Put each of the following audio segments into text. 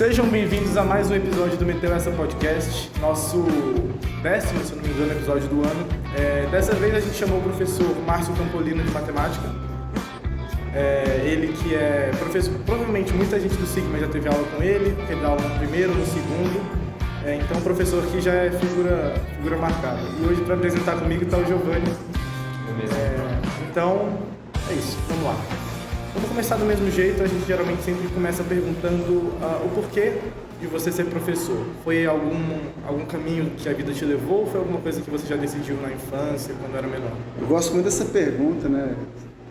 Sejam bem-vindos a mais um episódio do Meteu Essa Podcast, nosso 10º, se não me engano, episódio do ano. Dessa vez a gente chamou o professor Márcio Campolino de Matemática. Ele que é professor, provavelmente muita gente do Sigma já teve aula com ele, teve aula no primeiro, no segundo. Então o professor aqui já é figura marcada. E hoje para apresentar comigo está o Giovanni. Então é isso, vamos lá. Vamos começar do mesmo jeito, a gente geralmente sempre começa perguntando o porquê de você ser professor. Foi algum caminho que a vida te levou ou foi alguma coisa que você já decidiu na infância, quando era menor? Eu gosto muito dessa pergunta, né?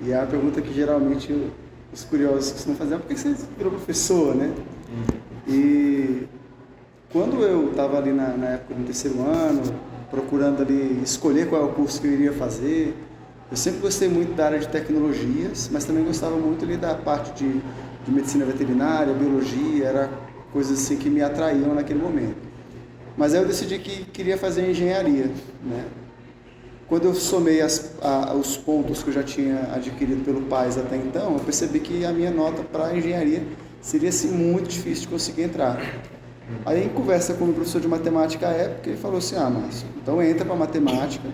E é a pergunta que geralmente os curiosos costumam fazer: por que você virou professor, né? E quando eu estava ali na época do terceiro ano, procurando ali escolher qual é o curso que eu iria fazer, eu sempre gostei muito da área de tecnologias, mas também gostava muito ali da parte de medicina veterinária, biologia, era coisas assim que me atraíam naquele momento. Mas aí eu decidi que queria fazer engenharia, né? Quando eu somei os pontos que eu já tinha adquirido pelo PAS até então, eu percebi que a minha nota para engenharia seria assim, muito difícil de conseguir entrar. Aí em conversa com o meu professor de matemática à época, ele falou assim: Márcio, então entra para matemática,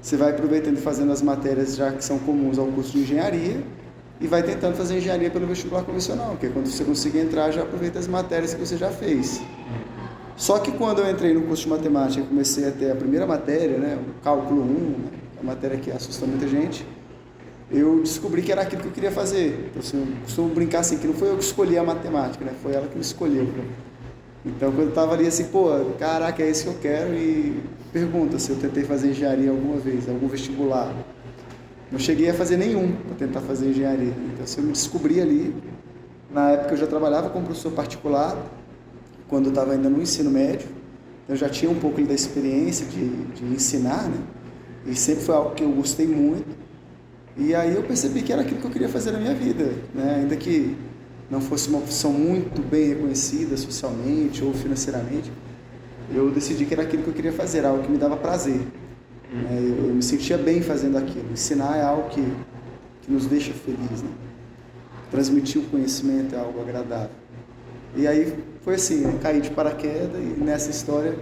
você vai aproveitando e fazendo as matérias já que são comuns ao curso de engenharia e vai tentando fazer engenharia pelo vestibular convencional, porque quando você conseguir entrar, já aproveita as matérias que você já fez. Só que quando eu entrei no curso de matemática e comecei a ter a primeira matéria, né, o cálculo 1, né, a matéria que assusta muita gente, eu descobri que era aquilo que eu queria fazer. Então, assim, eu costumo brincar assim, que não foi eu que escolhi a matemática, né, foi ela que me escolheu. Então, quando eu estava ali assim, caraca, é isso que eu quero, e pergunta se eu tentei fazer engenharia alguma vez, algum vestibular. Não cheguei a fazer nenhum para tentar fazer engenharia. Então, assim, eu me descobri ali. Na época eu já trabalhava como professor particular, quando eu estava ainda no ensino médio. Eu já tinha um pouco da experiência de ensinar, né? E sempre foi algo que eu gostei muito. E aí eu percebi que era aquilo que eu queria fazer na minha vida, né? Ainda que não fosse uma profissão muito bem reconhecida socialmente ou financeiramente, eu decidi que era aquilo que eu queria fazer, algo que me dava prazer. Eu me sentia bem fazendo aquilo. Ensinar é algo que nos deixa feliz, né? Transmitir o conhecimento é algo agradável. E aí foi assim, caí de paraquedas e nessa história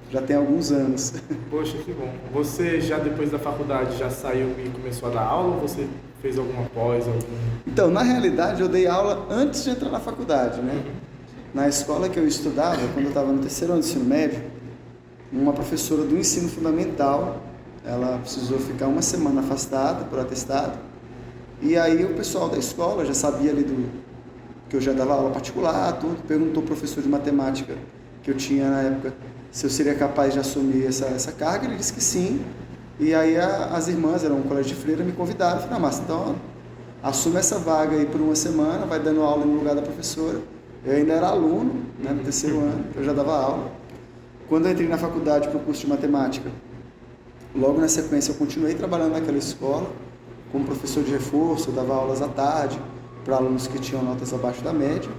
já tem alguns anos. Poxa, que bom. Você já depois da faculdade já saiu e começou a dar aula ou você fez alguma pós? Então, na realidade, eu dei aula antes de entrar na faculdade, né? Na escola que eu estudava, quando eu estava no terceiro ano do ensino médio, uma professora do ensino fundamental, ela precisou ficar uma semana afastada por atestado, e aí o pessoal da escola já sabia ali que eu já dava aula particular, tudo, perguntou ao professor de matemática que eu tinha na época se eu seria capaz de assumir essa carga, ele disse que sim, e aí as irmãs, era um colégio de freira, me convidaram, falaram: Márcio, então assume essa vaga aí por uma semana, vai dando aula no lugar da professora. Eu ainda era aluno, né, no terceiro ano, eu já dava aula. Quando eu entrei na faculdade para o curso de matemática, logo na sequência eu continuei trabalhando naquela escola, como professor de reforço, eu dava aulas à tarde para alunos que tinham notas abaixo da média.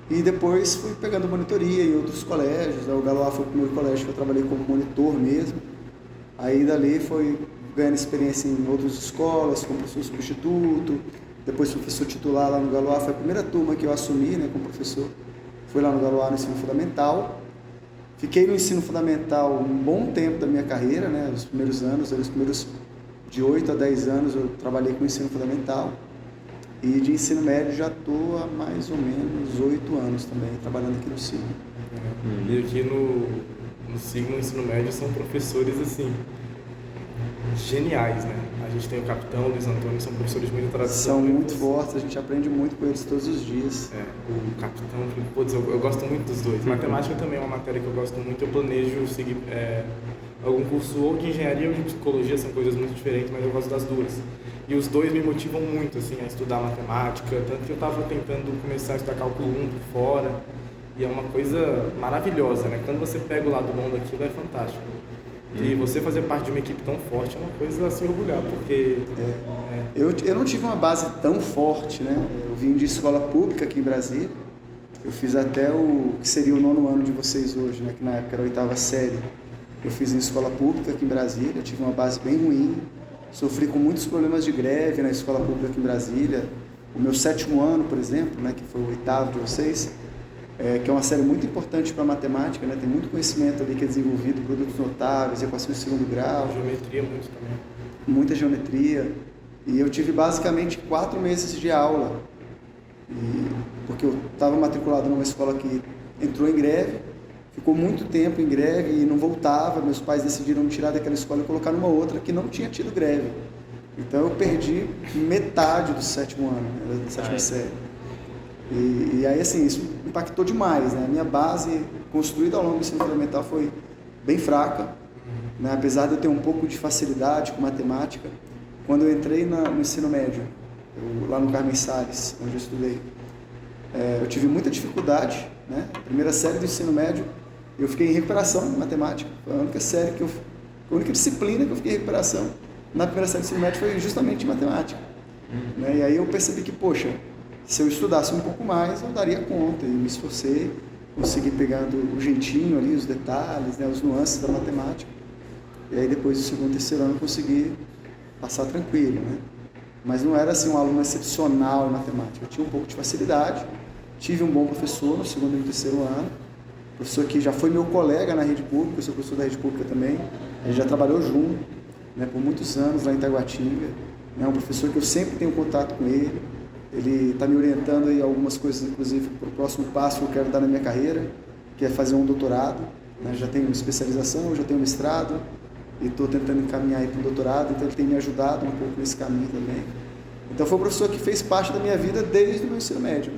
E depois fui pegando monitoria em outros colégios, o Galois foi o primeiro colégio que eu trabalhei como monitor mesmo. Aí dali foi ganhando experiência em outras escolas, como professor substituto, depois professor titular lá no Galois. Foi a primeira turma que eu assumi, né, como professor. Fui lá no Galois no ensino fundamental. Fiquei no ensino fundamental um bom tempo da minha carreira, né, os primeiros anos, os primeiros de 8 a 10 anos eu trabalhei com o ensino fundamental. E de ensino médio já estou há mais ou menos 8 anos também, trabalhando aqui no Sigma. E aqui no Sigma, no ensino médio, são professores assim, geniais, né? A gente tem o capitão, o Luiz Antônio, são professores muito tradicionais. São muito fortes, a gente aprende muito com eles todos os dias. O capitão, eu gosto muito dos dois. Matemática também é uma matéria que eu gosto muito, eu planejo seguir algum curso ou de engenharia ou de psicologia, são coisas muito diferentes, mas eu gosto das duas. E os dois me motivam muito assim, a estudar matemática, tanto que eu estava tentando começar a estudar cálculo 1 por fora, e é uma coisa maravilhosa, né? Quando você pega o lado bom daquilo, é fantástico. E você fazer parte de uma equipe tão forte é uma coisa a se orgulhar, porque... Eu não tive uma base tão forte, né? Eu vim de escola pública aqui em Brasília, eu fiz até o que seria o 9º ano de vocês hoje, né? Que na época era a 8ª série. Eu fiz em escola pública aqui em Brasília, tive uma base bem ruim, sofri com muitos problemas de greve na escola pública aqui em Brasília. O meu 7º ano, por exemplo, né, que foi o 8º de vocês, que é uma série muito importante para a matemática, né? Tem muito conhecimento ali que é desenvolvido, produtos notáveis, equações de segundo grau. Geometria muito também. Muita geometria. E eu tive basicamente 4 meses de aula, porque eu estava matriculado numa escola que entrou em greve, ficou muito tempo em greve e não voltava. Meus pais decidiram me tirar daquela escola e colocar numa outra que não tinha tido greve. Então eu perdi metade do 7º ano, né, da 7ª série. E aí, assim, isso impactou demais, né? A minha base construída ao longo do ensino fundamental foi bem fraca, né? Apesar de eu ter um pouco de facilidade com matemática. Quando eu entrei no ensino médio, lá no Carmen Salles, onde eu estudei, eu tive muita dificuldade, né? A primeira série do ensino médio, eu fiquei em recuperação em matemática. Foi a única a única disciplina que eu fiquei em recuperação na primeira série do ensino médio foi justamente matemática. Né? E aí eu percebi que, poxa, se eu estudasse um pouco mais, eu daria conta. E me esforcei, consegui pegando o jeitinho ali, os detalhes, né? Os nuances da matemática. E aí depois do 2º e 3º ano eu consegui passar tranquilo, né? Mas não era assim um aluno excepcional em matemática. Eu tinha um pouco de facilidade, tive um bom professor no 2º e no 3º ano, professor que já foi meu colega na rede pública, eu sou professor da rede pública também, a gente já trabalhou junto, né, por muitos anos lá em Taguatinga, né, um professor que eu sempre tenho contato com ele está me orientando em algumas coisas, inclusive para o próximo passo que eu quero dar na minha carreira, que é fazer um doutorado, né, já tenho especialização, já tenho mestrado, e estou tentando encaminhar para o doutorado, então ele tem me ajudado um pouco nesse caminho também. Então foi um professor que fez parte da minha vida desde o meu ensino médio.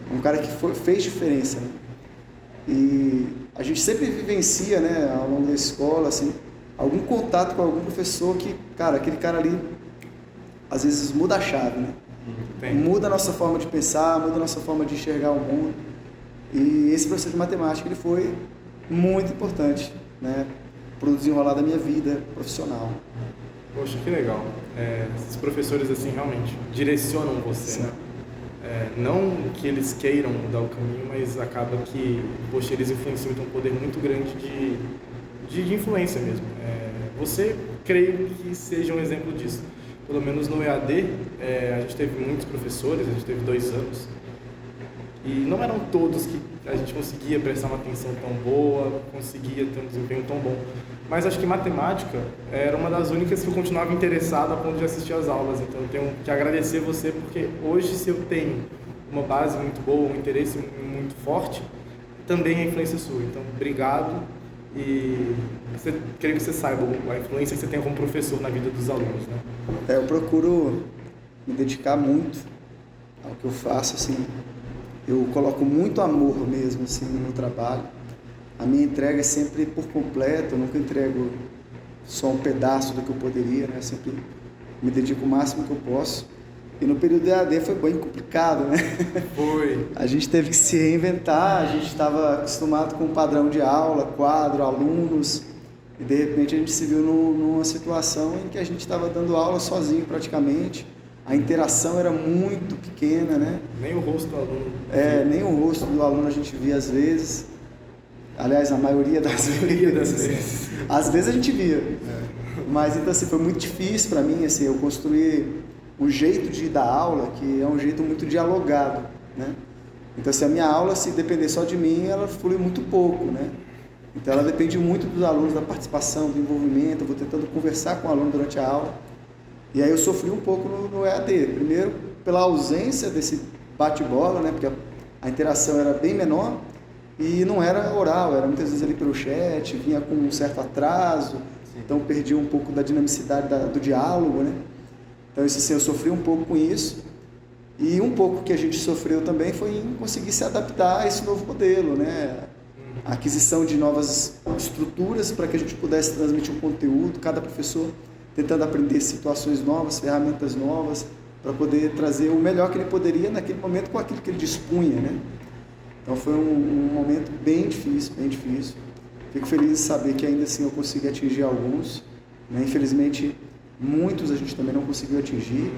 Então, um cara que fez diferença, né? E a gente sempre vivencia, né, ao longo da escola, assim, algum contato com algum professor que, cara, aquele cara ali, às vezes muda a chave, né? Muda a nossa forma de pensar, muda a nossa forma de enxergar o mundo. E esse professor de matemática, ele foi muito importante, né, para o desenrolar da minha vida profissional. Poxa, que legal. Esses professores, assim, realmente direcionam você, sim, né? Não que eles queiram mudar o caminho, mas acaba que, poxa, eles influenciam, tem um poder muito grande de influência mesmo. Você, creio que seja um exemplo disso. Pelo menos no EAD, a gente teve muitos professores, a gente teve 2 anos, e não eram todos que a gente conseguia prestar uma atenção tão boa, conseguia ter um desempenho tão bom. Mas acho que matemática era uma das únicas que eu continuava interessado a ponto de assistir às aulas. Então eu tenho que agradecer você, porque hoje, se eu tenho uma base muito boa, um interesse muito forte, também é influência sua. Então, obrigado. E creio que você saiba a influência que você tem como professor na vida dos alunos, né? Eu procuro me dedicar muito ao que eu faço, assim. Eu coloco muito amor mesmo, assim, no meu trabalho. A minha entrega é sempre por completo, eu nunca entrego só um pedaço do que eu poderia, né? Eu sempre me dedico o máximo que eu posso. E no período de EAD foi bem complicado, né? Foi. A gente teve que se reinventar, a gente estava acostumado com um padrão de aula, quadro, alunos, e de repente a gente se viu numa situação em que a gente estava dando aula sozinho praticamente. A interação era muito pequena, né? Nem o rosto do aluno. Nem o rosto do aluno a gente via às vezes. Aliás, a maioria das vezes. Às vezes a gente via. Mas então assim, foi muito difícil para mim, assim, eu construir um jeito de dar aula que é um jeito muito dialogado, né? Então assim, a minha aula, se depender só de mim, ela flui muito pouco, né? Então ela depende muito dos alunos, da participação, do envolvimento. Eu vou tentando conversar com o aluno durante a aula. E aí eu sofri um pouco no EAD. Primeiro, pela ausência desse bate-bola, né? Porque a interação era bem menor e não era oral, era muitas vezes ali pelo chat, vinha com um certo atraso, então perdi um pouco da dinamicidade do diálogo, né? Então isso, assim, eu sofri um pouco com isso. E um pouco que a gente sofreu também foi em conseguir se adaptar a esse novo modelo, né? A aquisição de novas estruturas para que a gente pudesse transmitir um conteúdo, cada professor tentando aprender situações novas, ferramentas novas, para poder trazer o melhor que ele poderia naquele momento com aquilo que ele dispunha, né? Então foi um momento bem difícil, bem difícil. Fico feliz de saber que ainda assim eu consegui atingir alguns, né? Infelizmente, muitos a gente também não conseguiu atingir,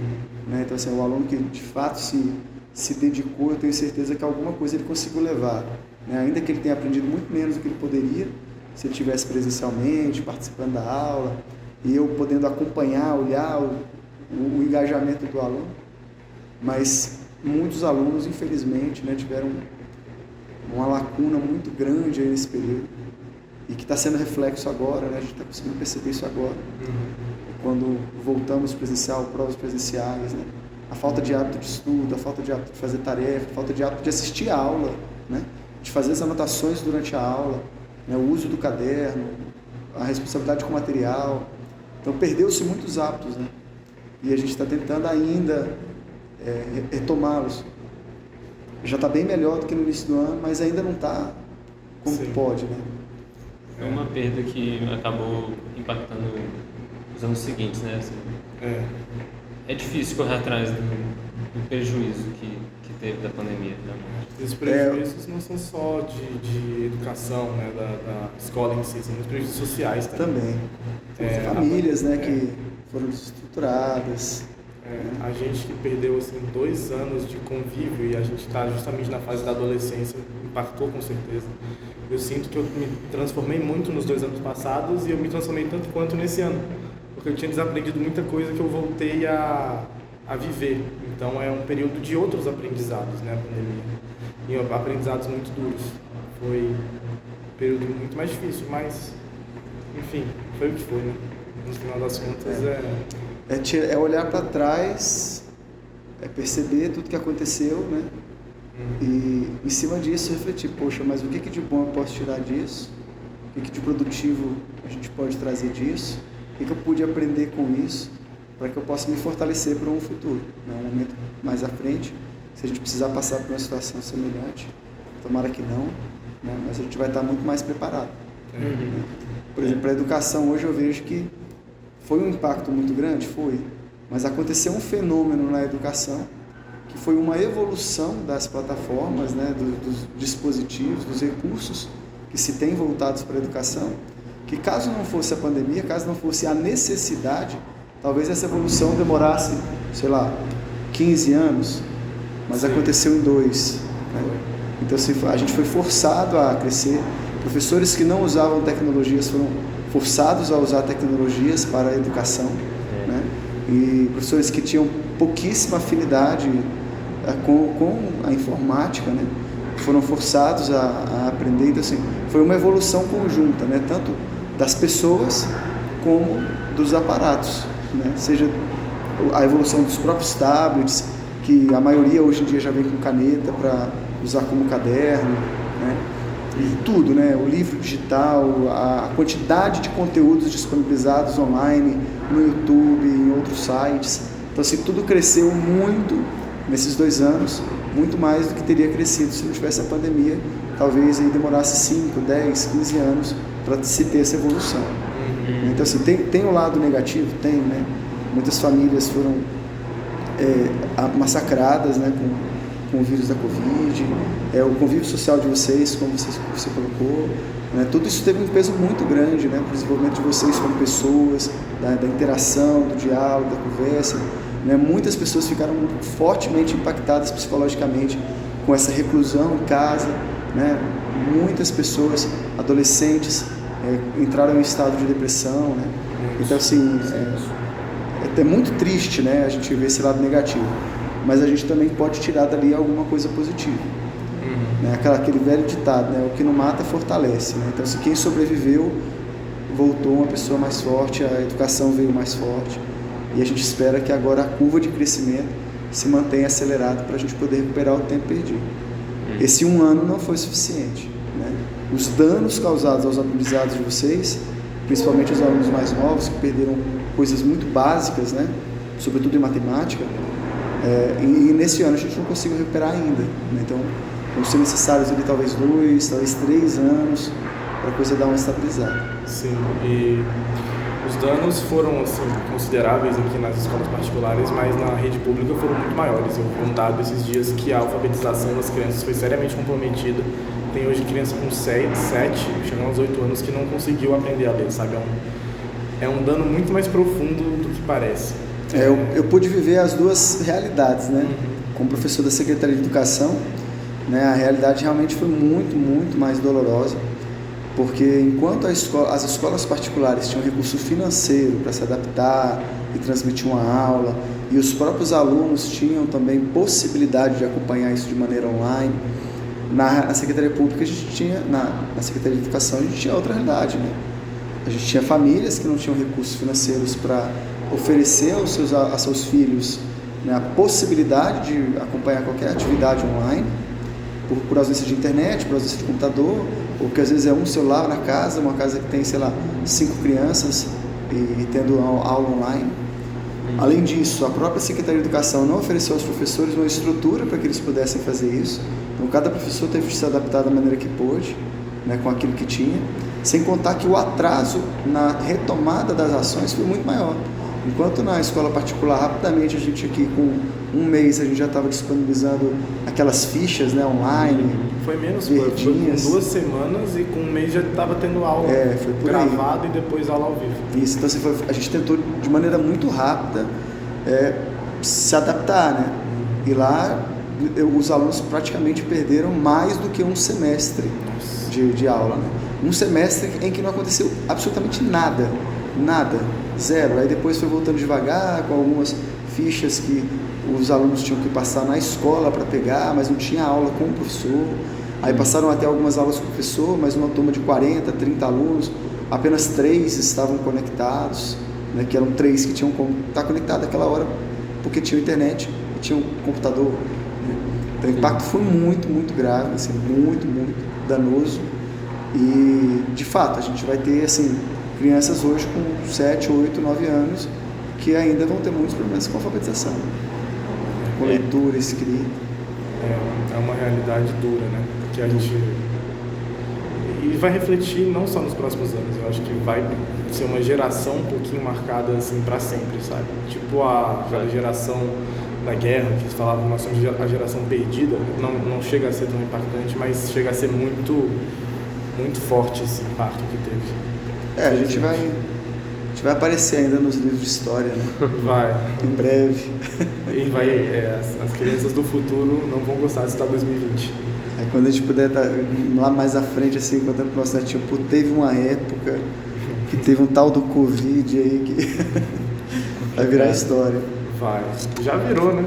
né? Então assim, o aluno que de fato se dedicou, eu tenho certeza que alguma coisa ele conseguiu levar, né? Ainda que ele tenha aprendido muito menos do que ele poderia, se ele estivesse presencialmente, participando da aula, e eu podendo acompanhar, olhar o engajamento do aluno. Mas muitos alunos, infelizmente, né, tiveram uma lacuna muito grande aí nesse período e que está sendo reflexo agora, né? A gente está conseguindo perceber isso agora, quando voltamos presencial, provas presenciais, né? A falta de hábito de estudo, a falta de hábito de fazer tarefa, a falta de hábito de assistir a aula, né? De fazer as anotações durante a aula, né? O uso do caderno, a responsabilidade com o material. Então perdeu-se muitos hábitos, né? E a gente está tentando ainda retomá-los. Já está bem melhor do que no início do ano, mas ainda não está como pode, né? É uma perda que acabou impactando os anos seguintes, né? Assim, é difícil correr atrás do prejuízo que teve da pandemia. Os prejuízos não são só de educação, né, da escola em si, são os prejuízos sociais também. Famílias, né, que foram desestruturadas. A gente que perdeu assim, 2 anos de convívio e a gente está justamente na fase da adolescência, impactou com certeza. Eu sinto que eu me transformei muito nos 2 anos passados e eu me transformei tanto quanto nesse ano, porque eu tinha desaprendido muita coisa que eu voltei a viver. Então é um período de outros aprendizados, né, a pandemia, e aprendizados muito duros. Foi um período muito mais difícil, mas enfim, foi o que foi, né? No final das contas é olhar para trás, perceber tudo que aconteceu, né? E em cima disso refletir, poxa, mas o que de bom eu posso tirar disso? O que de produtivo a gente pode trazer disso? O que eu pude aprender com isso para que eu possa me fortalecer para um futuro, né? Um momento mais à frente, se a gente precisar passar por uma situação semelhante, tomara que não, né? Mas a gente vai estar muito mais preparado. Por exemplo, a educação hoje eu vejo que foi um impacto muito grande, mas aconteceu um fenômeno na educação que foi uma evolução das plataformas, né, dos dispositivos, dos recursos que se tem voltados para a educação, que caso não fosse a pandemia, caso não fosse a necessidade, talvez essa evolução demorasse, 15 anos, mas aconteceu em 2. Né? Então a gente foi forçado a crescer. Professores que não usavam tecnologias foram forçados a usar tecnologias para a educação, né? E professores que tinham pouquíssima afinidade com a informática, né, foram forçados a aprender. Então, assim, foi uma evolução conjunta, né, tanto das pessoas como dos aparatos, né, seja a evolução dos próprios tablets, que a maioria hoje em dia já vem com caneta para usar como caderno, né, e tudo, né, o livro digital, a quantidade de conteúdos disponibilizados online, no YouTube, em outros sites. Então, assim, tudo cresceu muito nesses 2 anos, muito mais do que teria crescido se não tivesse a pandemia. Talvez aí demorasse 5, 10, 15 anos para se ter essa evolução. Então, assim, tem um lado negativo? Tem, né? Muitas famílias foram massacradas, né, com o vírus da Covid, o convívio social de vocês, como você colocou, né? Tudo isso teve um peso muito grande, né, para o desenvolvimento de vocês como pessoas, da interação, do diálogo, da conversa, né? Muitas pessoas ficaram fortemente impactadas psicologicamente com essa reclusão em casa, né? Muitas pessoas, adolescentes, entraram em estado de depressão, né? Então, assim, é muito triste, né, a gente ver esse lado negativo, mas a gente também pode tirar dali alguma coisa positiva. Né? Aquele velho ditado, né? O que não mata fortalece, né? Então, se quem sobreviveu voltou uma pessoa mais forte, a educação veio mais forte, e a gente espera que agora a curva de crescimento se mantenha acelerada para a gente poder recuperar o tempo perdido. Esse 1 ano não foi suficiente, né? Os danos causados aos aprendizados de vocês, principalmente os alunos mais novos que perderam coisas muito básicas, né? Sobretudo em matemática, e nesse ano a gente não conseguiu recuperar ainda, né? Então vão ser necessários ali talvez 2, talvez 3 anos para a coisa dar uma estabilizada. Sim, e os danos foram assim, consideráveis aqui nas escolas particulares, mas na rede pública foram muito maiores. Eu vi um dado esses dias que a alfabetização das crianças foi seriamente comprometida. Tem hoje criança com 7, chegando aos 8 anos que não conseguiu aprender a ler, sabe? É um dano muito mais profundo do que parece. Eu pude viver as duas realidades, né? Como professor da Secretaria de Educação, né, a realidade realmente foi muito, muito mais dolorosa, porque enquanto as escolas particulares tinham recurso financeiro para se adaptar e transmitir uma aula, e os próprios alunos tinham também possibilidade de acompanhar isso de maneira online, Na Secretaria Pública a gente tinha, na Secretaria de Educação a gente tinha outra realidade, né? A gente tinha famílias que não tinham recursos financeiros para oferecer aos seus filhos, né, a possibilidade de acompanhar qualquer atividade online, por ausência de internet, por ausência de computador, ou que às vezes é um celular na casa, uma casa que tem, sei lá, 5 crianças e tendo aula online. Além disso, a própria Secretaria de Educação não ofereceu aos professores uma estrutura para que eles pudessem fazer isso. Então, cada professor teve que se adaptar da maneira que pôde, né, com aquilo que tinha, sem contar que o atraso na retomada das ações foi muito maior. Enquanto na escola particular, rapidamente, a gente aqui com um mês, a gente já estava disponibilizando aquelas fichas, né, online. Foi menos, foi com 2 semanas e com um mês já estava tendo aula gravada e depois aula ao vivo. Isso, então a gente tentou de maneira muito rápida se adaptar, né? E lá os alunos praticamente perderam mais do que um semestre de aula, né? Um semestre em que não aconteceu absolutamente nada, zero. Aí depois foi voltando devagar com algumas fichas que os alunos tinham que passar na escola para pegar, mas não tinha aula com o professor. Aí passaram até algumas aulas com o professor, mas uma turma de 40, 30 alunos, apenas 3 estavam conectados, né, que eram 3 que tinham como estar conectados naquela hora, porque tinham internet e tinham computador. Né? Então o impacto foi muito, muito grave, assim, muito, muito danoso. E, de fato, a gente vai ter, assim, crianças hoje com 7, 8, 9 anos que ainda vão ter muitos problemas com alfabetização, com leitura, escrita. É uma realidade dura, né? Que a gente... E vai refletir não só nos próximos anos, eu acho que vai ser uma geração um pouquinho marcada, assim, para sempre, sabe? Tipo aquela geração da guerra, que eles falavam, nós somos a geração perdida, não chega a ser tão impactante, mas chega a ser muito, muito forte esse impacto que teve. A gente vai aparecer ainda nos livros de história, né? Vai. Em breve. E as crianças do futuro não vão gostar de estar 2020. Aí quando a gente puder estar lá mais à frente, assim, contando pro nosso netinho, teve uma época que teve um tal do Covid aí que vai virar história. Vai. Já virou, né?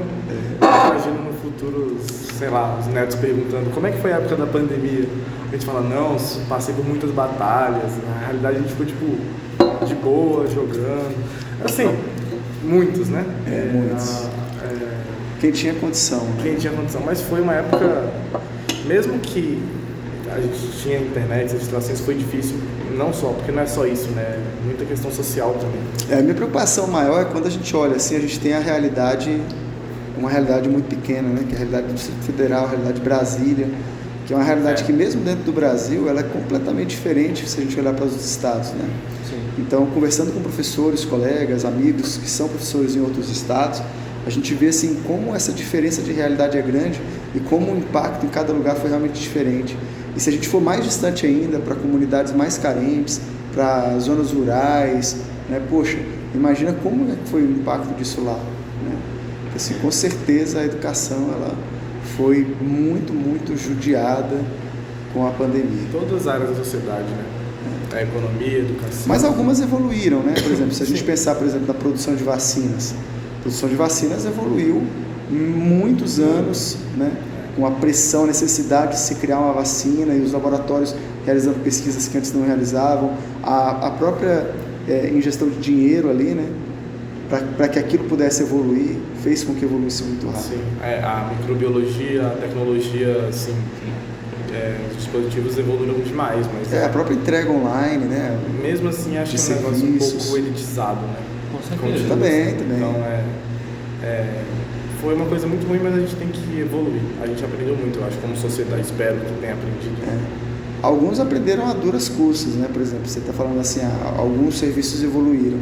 Imagina no futuro, sei lá, os netos perguntando como é que foi a época da pandemia. A gente fala, não, passei por muitas batalhas. Na realidade a gente ficou, tipo, de boa, jogando. Assim, muitos, né? Muitos. Quem tinha condição. Né? Quem tinha condição. Mas foi uma época, mesmo que a gente tinha internet, essas situações, foi difícil. Não só, porque não é só isso, né? Muita questão social também. A minha preocupação maior é quando a gente olha assim, a gente tem a realidade, uma realidade muito pequena, né? Que é a realidade do Distrito Federal, a realidade de Brasília, que é uma realidade que mesmo dentro do Brasil, ela é completamente diferente se a gente olhar para os estados, né? Sim. Então, conversando com professores, colegas, amigos que são professores em outros estados, a gente vê assim como essa diferença de realidade é grande e como o impacto em cada lugar foi realmente diferente. E se a gente for mais distante ainda, para comunidades mais carentes, para zonas rurais, né? Poxa, imagina como é que foi o impacto disso lá, né? Porque, assim, com certeza a educação ela foi muito, muito judiada com a pandemia. Todas as áreas da sociedade, né? A economia, a educação. Mas algumas evoluíram, né? Por exemplo, se a gente pensar, por exemplo, na produção de vacinas. A produção de vacinas evoluiu muitos anos, né? Com a pressão, a necessidade de se criar uma vacina e os laboratórios realizando pesquisas que antes não realizavam, a própria ingestão de dinheiro ali, né? Para que aquilo pudesse evoluir, fez com que evoluísse muito rápido. Sim, a microbiologia, a tecnologia, assim, os dispositivos evoluíram demais, mas... a própria entrega online, né? Mesmo assim, acho que é um negócio um pouco elitizado, né? Com certeza. Também. Então, foi uma coisa muito ruim, mas a gente tem que evoluir. A gente aprendeu muito, eu acho, como sociedade, espero que tenha aprendido. Alguns aprenderam a duras custas, né? Por exemplo, você está falando assim, alguns serviços evoluíram,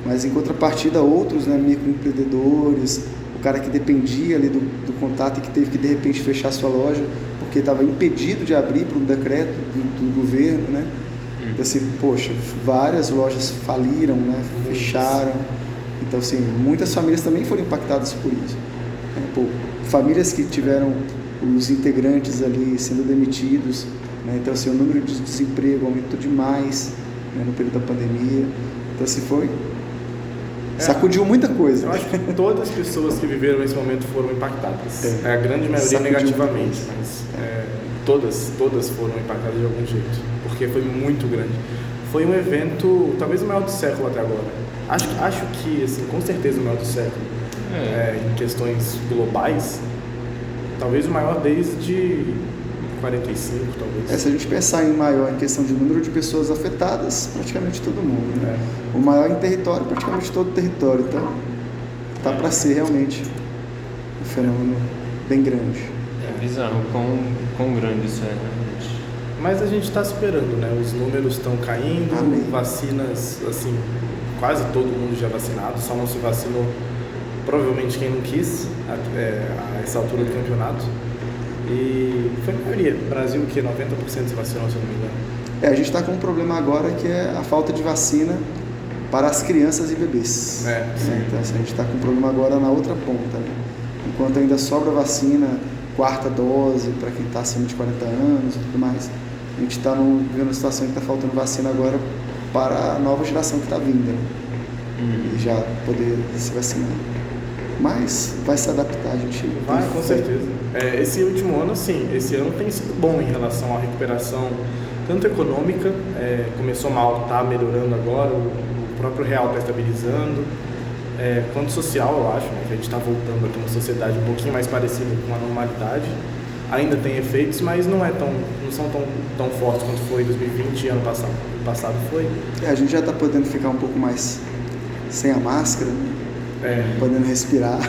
mas em contrapartida outros, né, microempreendedores, o cara que dependia ali do contato e que teve que de repente fechar sua loja porque estava impedido de abrir por um decreto do governo, né? Então, assim, poxa, várias lojas faliram, né? Fecharam. Então, assim, muitas famílias também foram impactadas por isso. Famílias que tiveram os integrantes ali sendo demitidos, né? Então, assim, o número de desemprego aumentou demais, né, no período da pandemia. Então, assim, sacudiu muita coisa. Eu acho que todas as pessoas que viveram esse momento foram impactadas. A grande maioria negativamente, mas todas foram impactadas de algum jeito, porque foi muito grande. Foi um evento, talvez o maior do século até agora. Acho que, assim, com certeza o maior do século. Em questões globais, talvez o maior desde 45, talvez. Se a gente pensar em maior em questão de número de pessoas afetadas, praticamente todo mundo, né? O maior em território, praticamente todo o território. Então, tá para ser realmente um fenômeno bem grande. É bizarro quão grande isso é, realmente. Mas a gente está superando, né? Os números estão caindo, Amém. Vacinas, assim, quase todo mundo já vacinado, só não se vacinou provavelmente quem não quis a essa altura do campeonato. E foi a maioria. Brasil, que 90% se vacinou, se eu não me engano. A gente está com um problema agora que é a falta de vacina para as crianças e bebês. Então, assim, a gente está com um problema agora na outra ponta, né? Enquanto ainda sobra vacina, quarta dose para quem está acima de 40 anos e tudo mais, a gente está vivendo uma situação que está faltando vacina agora para a nova geração que está vindo, né? E já poder se vacinar. Mas vai se adaptar, a gente vai, com certeza. Esse último ano, sim, esse ano tem sido bom em relação à recuperação, tanto econômica, começou mal, está melhorando agora, o próprio real está estabilizando, quanto social, eu acho, né, que a gente está voltando a ter uma sociedade um pouquinho mais parecida com a normalidade. Ainda tem efeitos, mas não são tão fortes quanto foi em 2020 e ano passado. O passado foi. A gente já está podendo ficar um pouco mais sem a máscara, podendo respirar.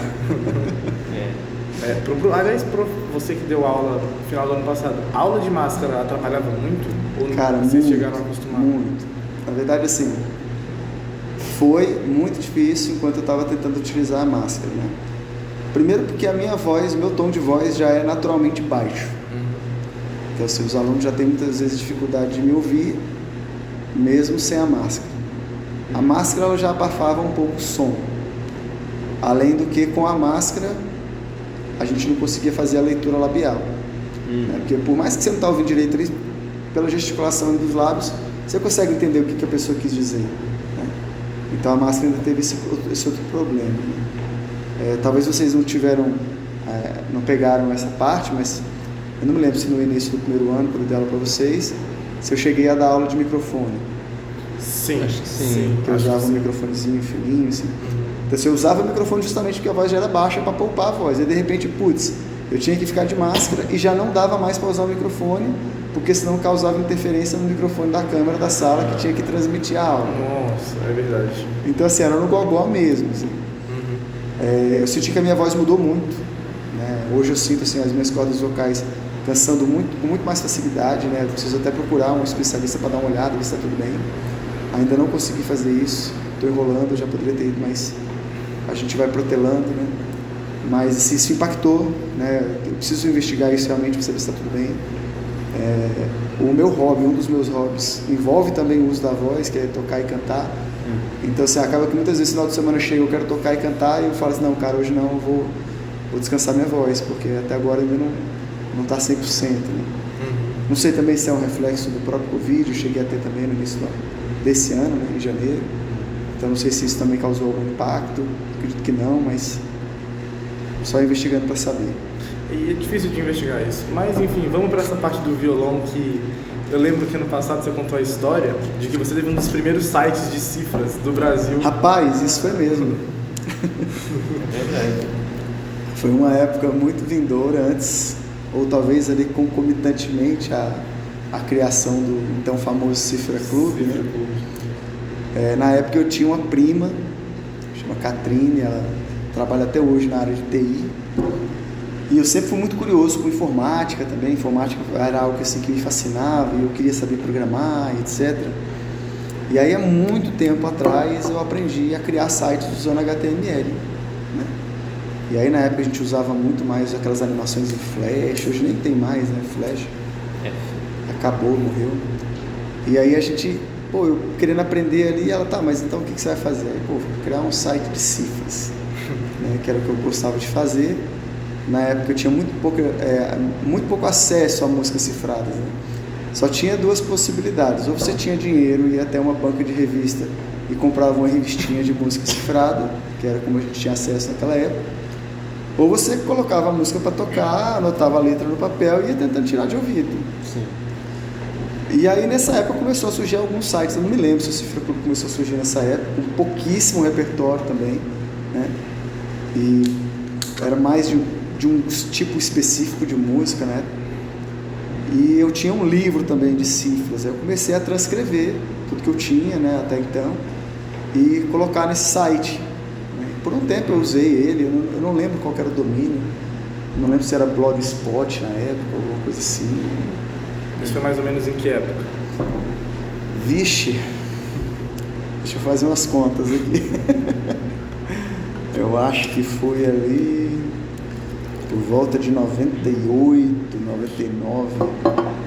Aliás, você que deu aula no final do ano passado, a aula de máscara atrapalhava muito? Ou Cara, vocês muito, chegaram a acostumar? Muito. Na verdade, assim, foi muito difícil enquanto eu estava tentando utilizar a máscara, né? Primeiro porque a minha voz, o meu tom de voz já é naturalmente baixo. Então, assim, os alunos já têm muitas vezes dificuldade de me ouvir, mesmo sem a máscara. A máscara ela já abafava um pouco o som. Além do que, com a máscara, a gente não conseguia fazer a leitura labial. Né? Porque por mais que você não está ouvindo direito ali, pela gesticulação dos lábios, você consegue entender o que a pessoa quis dizer. Né? Então a máscara ainda teve esse outro problema. Né? Talvez vocês não pegaram essa parte, mas eu não me lembro se no início do primeiro ano, quando eu dei aula para vocês, se eu cheguei a dar aula de microfone. Sim, acho que sim. Que eu usava um microfonezinho fininho, assim. Então, eu usava o microfone justamente porque a voz já era baixa para poupar a voz. E de repente, eu tinha que ficar de máscara e já não dava mais para usar o microfone, porque senão causava interferência no microfone da câmera da sala que tinha que transmitir a aula. Nossa, é verdade. Então, assim, era no gogó mesmo. Assim. Eu senti que a minha voz mudou muito. Né? Hoje eu sinto assim, as minhas cordas vocais dançando com muito mais facilidade. Né? Eu preciso até procurar um especialista para dar uma olhada, ver se está tudo bem. Ainda não consegui fazer isso. Estou enrolando, já poderia ter ido, mas a gente vai protelando, né? Mas assim, isso impactou, né? Eu preciso investigar isso realmente para saber se está tudo bem. O meu hobby, um dos meus hobbies, envolve também o uso da voz, que é tocar e cantar. Então, assim, acaba que muitas vezes no final de semana chega, eu quero tocar e cantar, e eu falo assim, não, cara, hoje não, eu vou descansar minha voz, porque até agora ainda não está 100%. Né? Não sei também se é um reflexo do próprio Covid, eu cheguei a ter também no início desse ano, né, em janeiro. Então não sei se isso também causou algum impacto, acredito que não, mas só investigando para saber. E é difícil de investigar isso, mas enfim, vamos para essa parte do violão que eu lembro que ano passado você contou a história de que você teve um dos primeiros sites de cifras do Brasil. Rapaz, isso foi mesmo. É verdade. Foi uma época muito vindoura antes, ou talvez ali concomitantemente a criação do então famoso Cifra Clube. Né? Na época eu tinha uma prima, chama Catrine, ela trabalha até hoje na área de TI, e eu sempre fui muito curioso com informática também. Informática era algo assim, que me fascinava, e eu queria saber programar, etc. E aí há muito tempo atrás eu aprendi a criar sites usando HTML. Né? E aí na época a gente usava muito mais aquelas animações em Flash, hoje nem tem mais, né? Flash acabou, morreu. E aí a gente... eu querendo aprender ali, ela, mas então o que você vai fazer? Aí, vou criar um site de cifras, né, que era o que eu gostava de fazer. Na época eu tinha muito pouco acesso a músicas cifradas, né? Só tinha duas possibilidades: ou você tinha dinheiro e ia até uma banca de revista e comprava uma revistinha de música cifrada, que era como a gente tinha acesso naquela época, Ou você colocava a música para tocar, anotava a letra no papel e ia tentando tirar de ouvido. Sim. E aí nessa época começou a surgir alguns sites, eu não me lembro se o Cifra Club começou a surgir nessa época, com pouquíssimo repertório também, né? E era mais de um tipo específico de música, né? E eu tinha um livro também de cifras, eu comecei a transcrever tudo que eu tinha, né, até então, e colocar nesse site. Por um tempo eu usei ele, eu não lembro qual era o domínio, não lembro se era Blogspot na época, alguma coisa assim. Isso foi mais ou menos em que época? Vixe, deixa eu fazer umas contas aqui. Eu acho que foi ali por volta de 98, 99.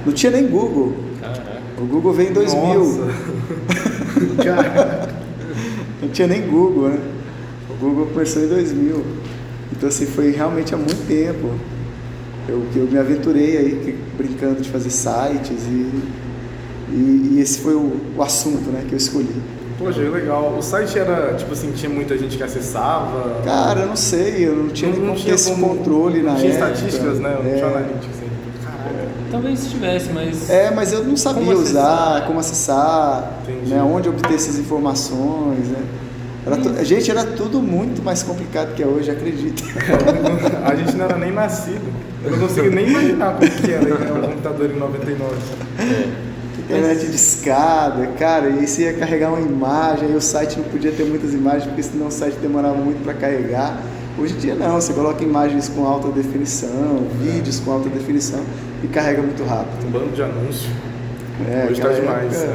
Não tinha nem Google. Caraca. O Google veio em 2000. Nossa. Não tinha nem Google, né? O Google começou em 2000. Então, assim, foi realmente há muito tempo que eu me aventurei aí, brincando de fazer sites e esse foi o assunto, né, que eu escolhi. Poxa, legal. O site era, tipo assim, tinha muita gente que acessava? Cara, eu não sei, eu não tinha nem como ter esse controle na época. Tinha estatísticas, né? Não tinha analytics, assim. Talvez tivesse, mas... mas eu não sabia usar, como acessar, né, onde obter essas informações, né? Gente, era tudo muito mais complicado que é hoje, acredita. A gente não era nem nascido. Eu não consigo nem imaginar como que era, né, um computador em 99. Internet de escada, cara, e você ia carregar uma imagem, aí o site não podia ter muitas imagens, porque senão o site demorava muito para carregar. Hoje em dia não, você coloca imagens com alta definição, vídeos com alta definição e carrega muito rápido. Um bando de anúncio. Hoje está demais.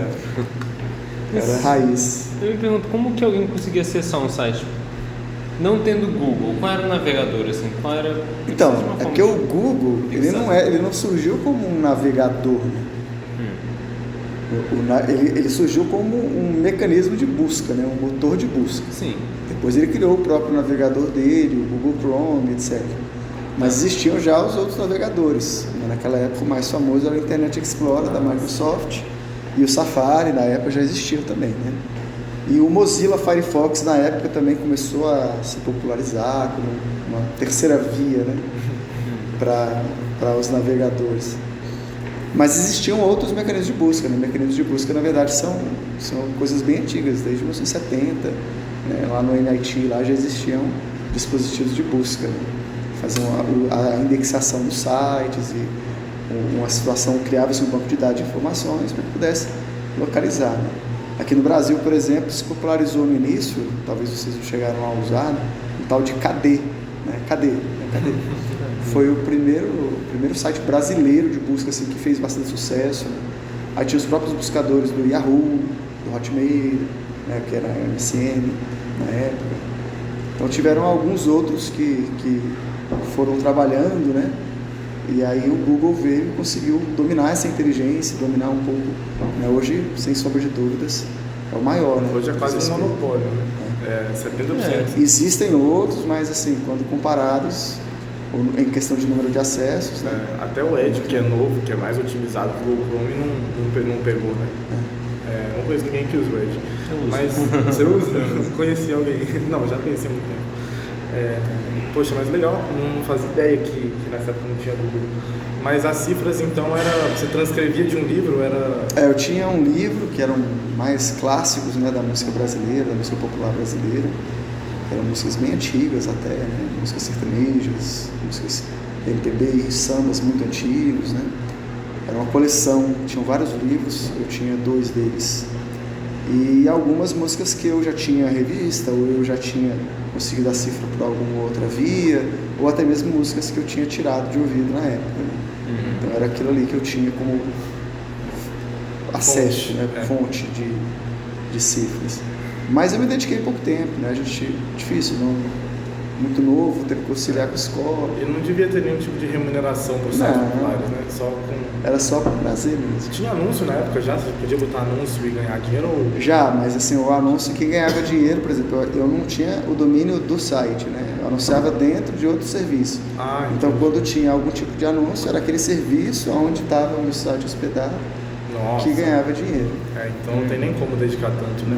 Era raiz. Eu me pergunto, como que alguém conseguia acessar um site não tendo Google? Qual era o navegador, assim? Qual era... Então, é porque o Google, ele não surgiu como um navegador, né? Ele surgiu como um mecanismo de busca, né? Um motor de busca. Sim. Depois ele criou o próprio navegador dele, o Google Chrome, etc. Mas existiam já os outros navegadores. Naquela época o mais famoso era o Internet Explorer da Microsoft e o Safari, na época, já existia também, né? E o Mozilla Firefox, na época, também começou a se popularizar como uma terceira via, né? Para os navegadores. Mas existiam outros mecanismos de busca, né? Mecanismos de busca, na verdade, são coisas bem antigas, desde 1970, né? Lá no MIT lá já existiam dispositivos de busca, né? Faziam a indexação dos sites e uma situação, criava-se um banco de dados de informações para que pudesse localizar, né? Aqui no Brasil, por exemplo, se popularizou no início, talvez vocês não chegaram a usar, né? Um tal de KD, né? KD. Foi o primeiro site brasileiro de busca assim, que fez bastante sucesso, né? Aí tinha os próprios buscadores do Yahoo, do Hotmail, né? Que era a MSN na época. Então tiveram alguns outros que foram trabalhando, né? E aí o Google veio e conseguiu dominar essa inteligência, dominar um pouco, né? Hoje, sem sombra de dúvidas, é o maior, né? Hoje é quase um monopólio, né? 70%. Existem outros, mas assim, quando comparados, em questão de número de acessos, né? Até o Edge, que é novo, que é mais otimizado que o Google Chrome, não pegou, né? Não conheço ninguém que usa o Edge. Mas você usa? Eu conheci alguém. Não, já conheci há muito tempo. Poxa, mas legal, não fazia ideia que nessa época não tinha Google. Mas as cifras, então, você transcrevia de um livro? Eu tinha um livro que eram mais clássicos, né, da música brasileira, da música popular brasileira. Eram músicas bem antigas até, né? Músicas sertanejas, músicas MPB e sambas muito antigos, né? Era uma coleção, tinham vários livros, eu tinha 2 deles. E algumas músicas que eu já tinha revista, ou eu já tinha conseguido a cifra por alguma outra via, ou até mesmo músicas que eu tinha tirado de ouvido na época, né? Então era aquilo ali que eu tinha como acesso, né? Fonte de cifras. Mas eu me dediquei pouco tempo, né? Difícil, muito novo, teve que conciliar com a escola. E não devia ter nenhum tipo de remuneração para os sites populares, né? Era só por prazer mesmo. Tinha anúncio na época já? Você podia botar anúncio e ganhar dinheiro? Ou... Já, mas assim, o anúncio que ganhava dinheiro, por exemplo, eu não tinha o domínio do site, né? Eu anunciava dentro de outro serviço. Então, quando tinha algum tipo de anúncio, era aquele serviço onde estava o meu site hospedado. que ganhava dinheiro. Então não tem nem como dedicar tanto, né?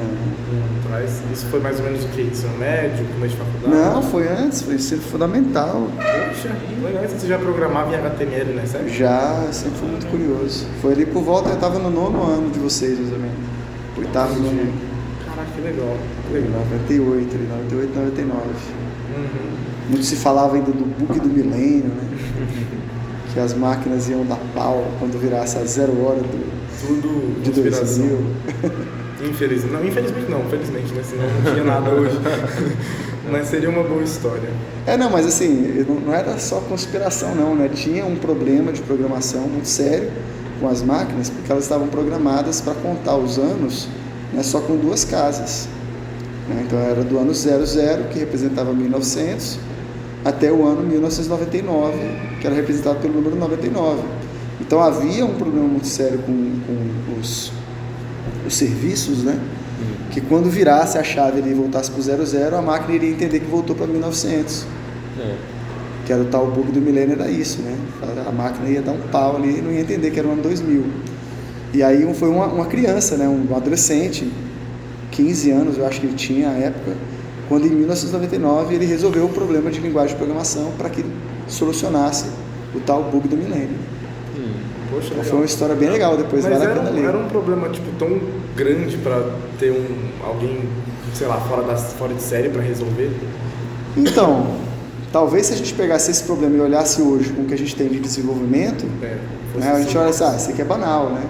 Isso foi mais ou menos o que? Ensino médio, começo de faculdade? Não, foi antes, foi ensino fundamental. Poxa, legal. Você já programava em HTML, né? Sério? Já, sempre fui muito curioso. Foi ali por volta, eu estava no 9º ano de vocês, mais ou menos. 8º ano. Caraca, que legal. 98, 99. Muito se falava ainda do bug do milênio, né? Que as máquinas iam dar pau quando virasse a 0 hora de 2000. Infelizmente não, felizmente, né? Senão não tinha nada hoje. Mas seria uma boa história. Não, mas assim, não era só conspiração não, né? Tinha um problema de programação muito sério com as máquinas, porque elas estavam programadas para contar os anos, né, só com 2 casas. Né? Então era do ano 00, que representava 1900, até o ano 1999, que era representado pelo número 99. Então havia um problema muito sério com os serviços, né? Que quando virasse a chave ali e voltasse para o 00, a máquina iria entender que voltou para 1900. Que era o tal bug do milênio, era isso, né? A máquina ia dar um pau ali e não ia entender que era o ano 2000. E aí foi uma criança, né? Um adolescente, 15 anos eu acho que ele tinha à época, quando em 1999 ele resolveu o problema de linguagem de programação para que solucionasse o tal bug do milênio. Poxa, então foi uma história bem legal, depois vale a pena ler. Era um problema tipo tão grande para ter alguém, sei lá, fora de série para resolver? Então, talvez se a gente pegasse esse problema e olhasse hoje com o que a gente tem de desenvolvimento, né, a gente olha assim, isso aqui é banal, né?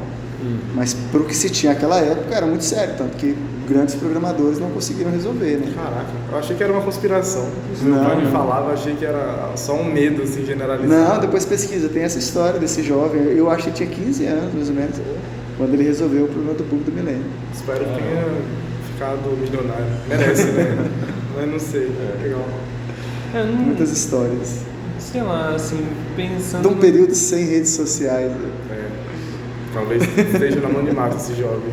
Mas para o que se tinha naquela época era muito sério, tanto que grandes programadores não conseguiram resolver, né? Caraca, eu achei que era uma conspiração. Meu pai me falava, eu achei que era só um medo assim, generalizado. Não, depois pesquisa, tem essa história desse jovem, eu acho que tinha 15 anos mais ou menos, quando ele resolveu o problema do bug do milênio. Espero que tenha ficado milionário. Merece, né? Mas não sei, legal. Muitas histórias. Sei lá, assim, pensando... De um período sem redes sociais. Talvez esteja na mão de massa esse jovem.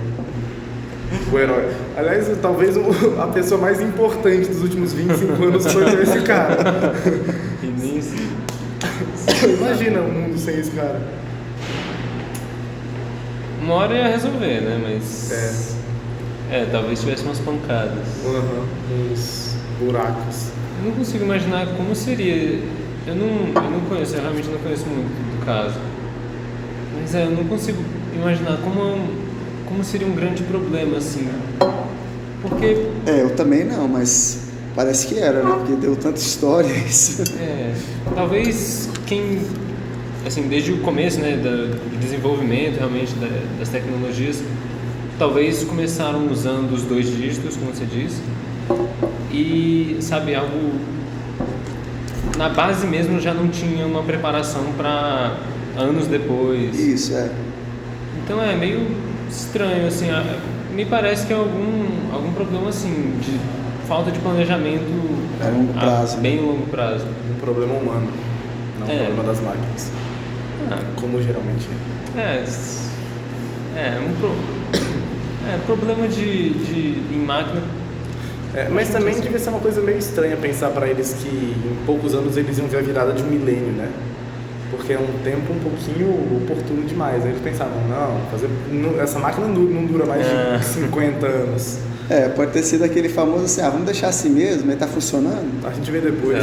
O herói. Aliás, talvez a pessoa mais importante dos últimos 25 anos foi esse cara. Imagina um mundo sem esse cara. Uma hora ia resolver, né? Mas... talvez tivesse umas pancadas. Uns buracos. Eu não consigo imaginar como seria. Eu não conheço, eu realmente não conheço muito do caso. Mas eu não consigo imaginar como seria um grande problema, assim. Porque... eu também não, mas parece que era, né? Porque deu tanta história isso. Talvez quem... Assim, desde o começo, né, do desenvolvimento, realmente, das tecnologias, talvez começaram usando os 2 dígitos, como você disse, e, sabe, algo... Na base mesmo já não tinha uma preparação para anos depois. Isso, Então é meio estranho, assim, me parece que é algum problema, assim, de falta de planejamento a longo prazo, bem longo prazo. Um problema humano, não um problema das máquinas. Como geralmente problema em máquina. Mas também devia ser uma coisa meio estranha pensar para eles que em poucos anos eles iam ver a virada de um milênio, né? Porque é um tempo um pouquinho oportuno demais. Aí eles pensavam, essa máquina não dura mais de 50 anos. Pode ter sido aquele famoso assim, vamos deixar assim mesmo, aí tá funcionando? A gente vê depois.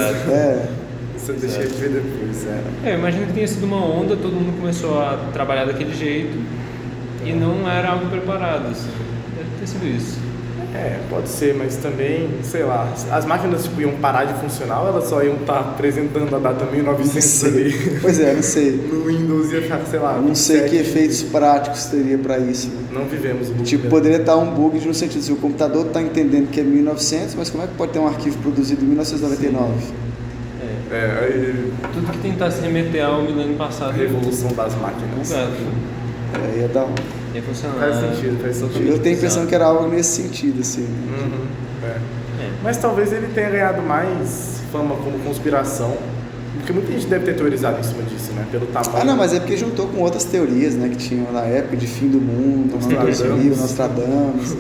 Você deixa de ver depois. Eu imagino que tenha sido uma onda, todo mundo começou a trabalhar daquele jeito e não era algo preparado, assim. Deve ter sido isso. Pode ser, mas também, sei lá, as máquinas iam parar de funcionar ou elas só iam estar apresentando a data 1900 ali? Pois não sei. No Windows ia ficar, sei lá... Não sei que efeitos práticos teria para isso. Né? Não vivemos o bug. Poderia estar um bug no sentido, se o computador está entendendo que é 1900, mas como é que pode ter um arquivo produzido em 1999? Tudo que tentasse remeter ao milênio passado. A revolução das máquinas. Ia dar ia funcionar. Faz sentido. Eu tenho a impressão que era algo nesse sentido, assim. Mas talvez ele tenha ganhado mais fama como conspiração, porque muita gente deve ter teorizado em cima disso, né? Pelo tamanho. Não, mas é porque juntou com outras teorias, né? Que tinham na época de fim do mundo, Nostradamus.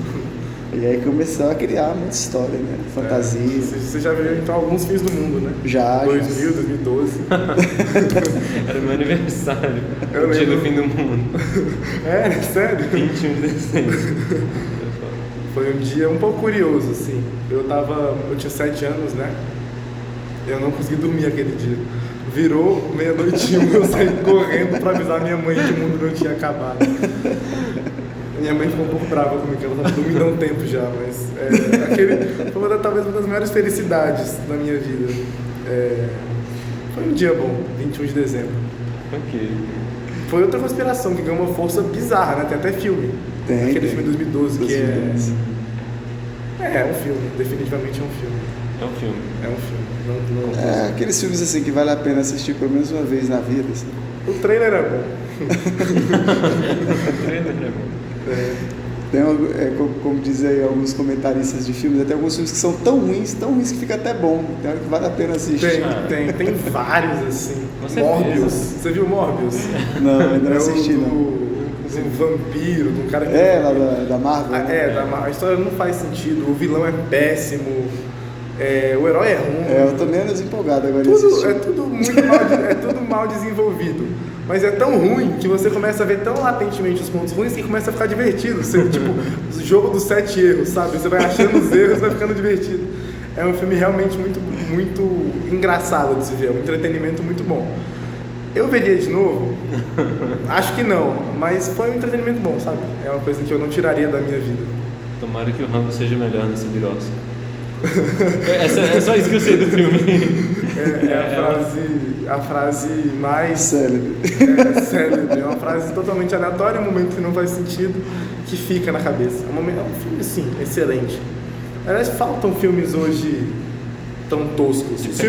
E aí começou a criar muita história, né? Fantasia. Você já viu então alguns fins do mundo, né? Já. 2000, 2012. Era meu aniversário. Eu O dia lembro. do fim do mundo. É, sério? 21 de dezembro. Foi um dia um pouco curioso, assim. Eu tinha 7 anos, né? Eu não consegui dormir aquele dia. Virou meia-noite e eu saí correndo pra avisar minha mãe que o mundo não tinha acabado. Minha mãe ficou um pouco brava comigo, ela tava dormindo há um tempo já, mas foi talvez uma das maiores felicidades da minha vida. Foi um dia bom, 21 de dezembro. Ok. Foi outra conspiração que ganhou uma força bizarra, né? Tem até filme. Tem. Aquele filme de 2012 que 2012. é um filme, definitivamente é um filme. É um filme. É um filme. Não... É aqueles filmes assim que vale a pena assistir pelo menos uma vez na vida. Assim. O trailer é bom. O trailer é bom. Tem, como dizem aí alguns comentaristas de filmes, até alguns filmes que são tão ruins que fica até bom. Tem hora que vale a pena assistir. Tem vários assim. Com certeza. Morbius. Você viu Morbius? Não, ainda não assisti, não. Um vampiro, de um cara que. Lá da Marvel. Né? A história não faz sentido, o vilão é péssimo, o herói é ruim. Eu tô menos empolgado agora em assistir. É tudo mal desenvolvido. Mas é tão ruim que você começa a ver tão latentemente os pontos ruins que começa a ficar divertido. Você, tipo, o jogo dos 7 erros, sabe? Você vai achando os erros e vai ficando divertido. É um filme realmente muito, muito engraçado de se ver, é um entretenimento muito bom. Eu veria de novo? Acho que não, mas foi um entretenimento bom, sabe? É uma coisa que eu não tiraria da minha vida. Tomara que o Rambo seja melhor nessa birosca. É só isso que eu sei do filme. A frase mais Célebre. célebre. É uma frase totalmente aleatória, um momento que não faz sentido, que fica na cabeça. É um filme, sim, excelente. Aliás, faltam filmes hoje tão toscos. Os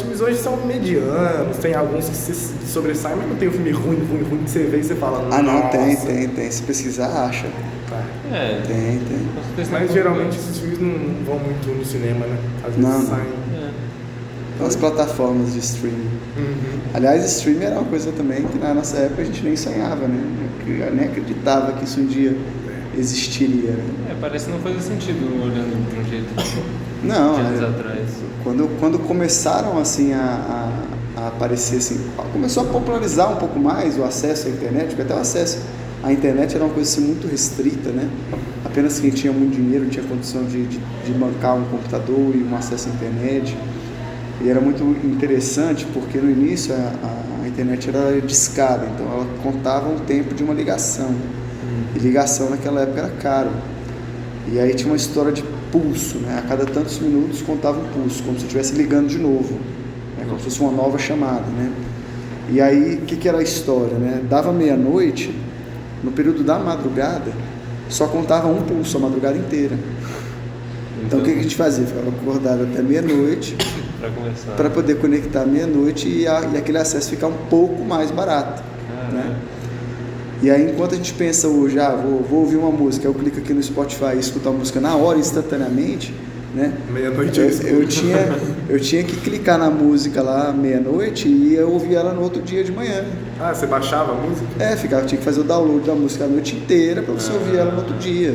filmes hoje são medianos, tem alguns que se sobressaem, mas não tem um filme ruim que você vê e você fala, Ah, não, nossa. tem. Se pesquisar, acha. É. Tem. Mas geralmente esses filmes não vão muito no cinema, né? Às vezes Não. saem. Nas plataformas de streaming. Aliás, streaming era uma coisa também que na nossa época a gente nem sonhava, né? Eu nem acreditava que isso um dia existiria. Né? Parece que não fazia sentido olhando de um jeito Não, de anos atrás. Quando começaram assim a aparecer assim, começou a popularizar um pouco mais o acesso à internet, porque até o acesso à internet era uma coisa assim, muito restrita, né? Apenas quem tinha muito dinheiro tinha condição de bancar um computador e um acesso à internet. E era muito interessante porque no início a internet era discada, então ela contava um tempo de uma ligação. E ligação naquela época era caro. E aí tinha uma história de pulso, né? A cada tantos minutos contava um pulso, como se estivesse ligando de novo, né? Como se fosse uma nova chamada, né? E aí, o que era a história, né? Dava meia-noite, no período da madrugada, só contava um pulso a madrugada inteira. Então o que a gente fazia? Ficava acordado até meia-noite para poder conectar meia-noite e aquele acesso ficar um pouco mais barato, né? E aí, enquanto a gente pensa hoje, vou ouvir uma música, eu clico aqui no Spotify e escuto a música na hora, instantaneamente, né? Meia-noite eu tinha que clicar na música lá meia-noite e eu ouvia ela no outro dia de manhã. Ah, você baixava a música? Tinha que fazer o download da música a noite inteira para você ouvir ela no outro dia.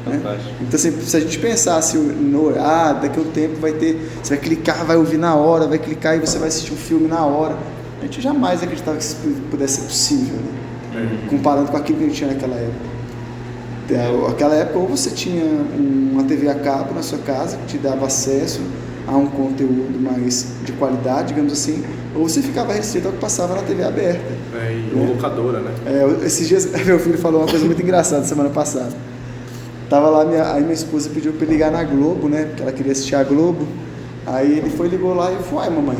Né? Então, assim, se a gente pensasse daqui a um tempo você vai clicar, vai ouvir na hora, vai clicar e você vai assistir um filme na hora, a gente jamais acreditava que isso pudesse ser possível, né? Comparando com aquilo que a gente tinha naquela época. Naquela época, ou você tinha uma TV a cabo na sua casa que te dava acesso a um conteúdo mais de qualidade, digamos assim, ou você ficava restrito ao que passava na TV aberta. Ou locadora, né? Esses dias, meu filho falou uma coisa muito engraçada semana passada. Tava lá, aí minha esposa pediu para ele ligar na Globo, né? Porque ela queria assistir a Globo. Aí ele ligou lá e falou, mamãe,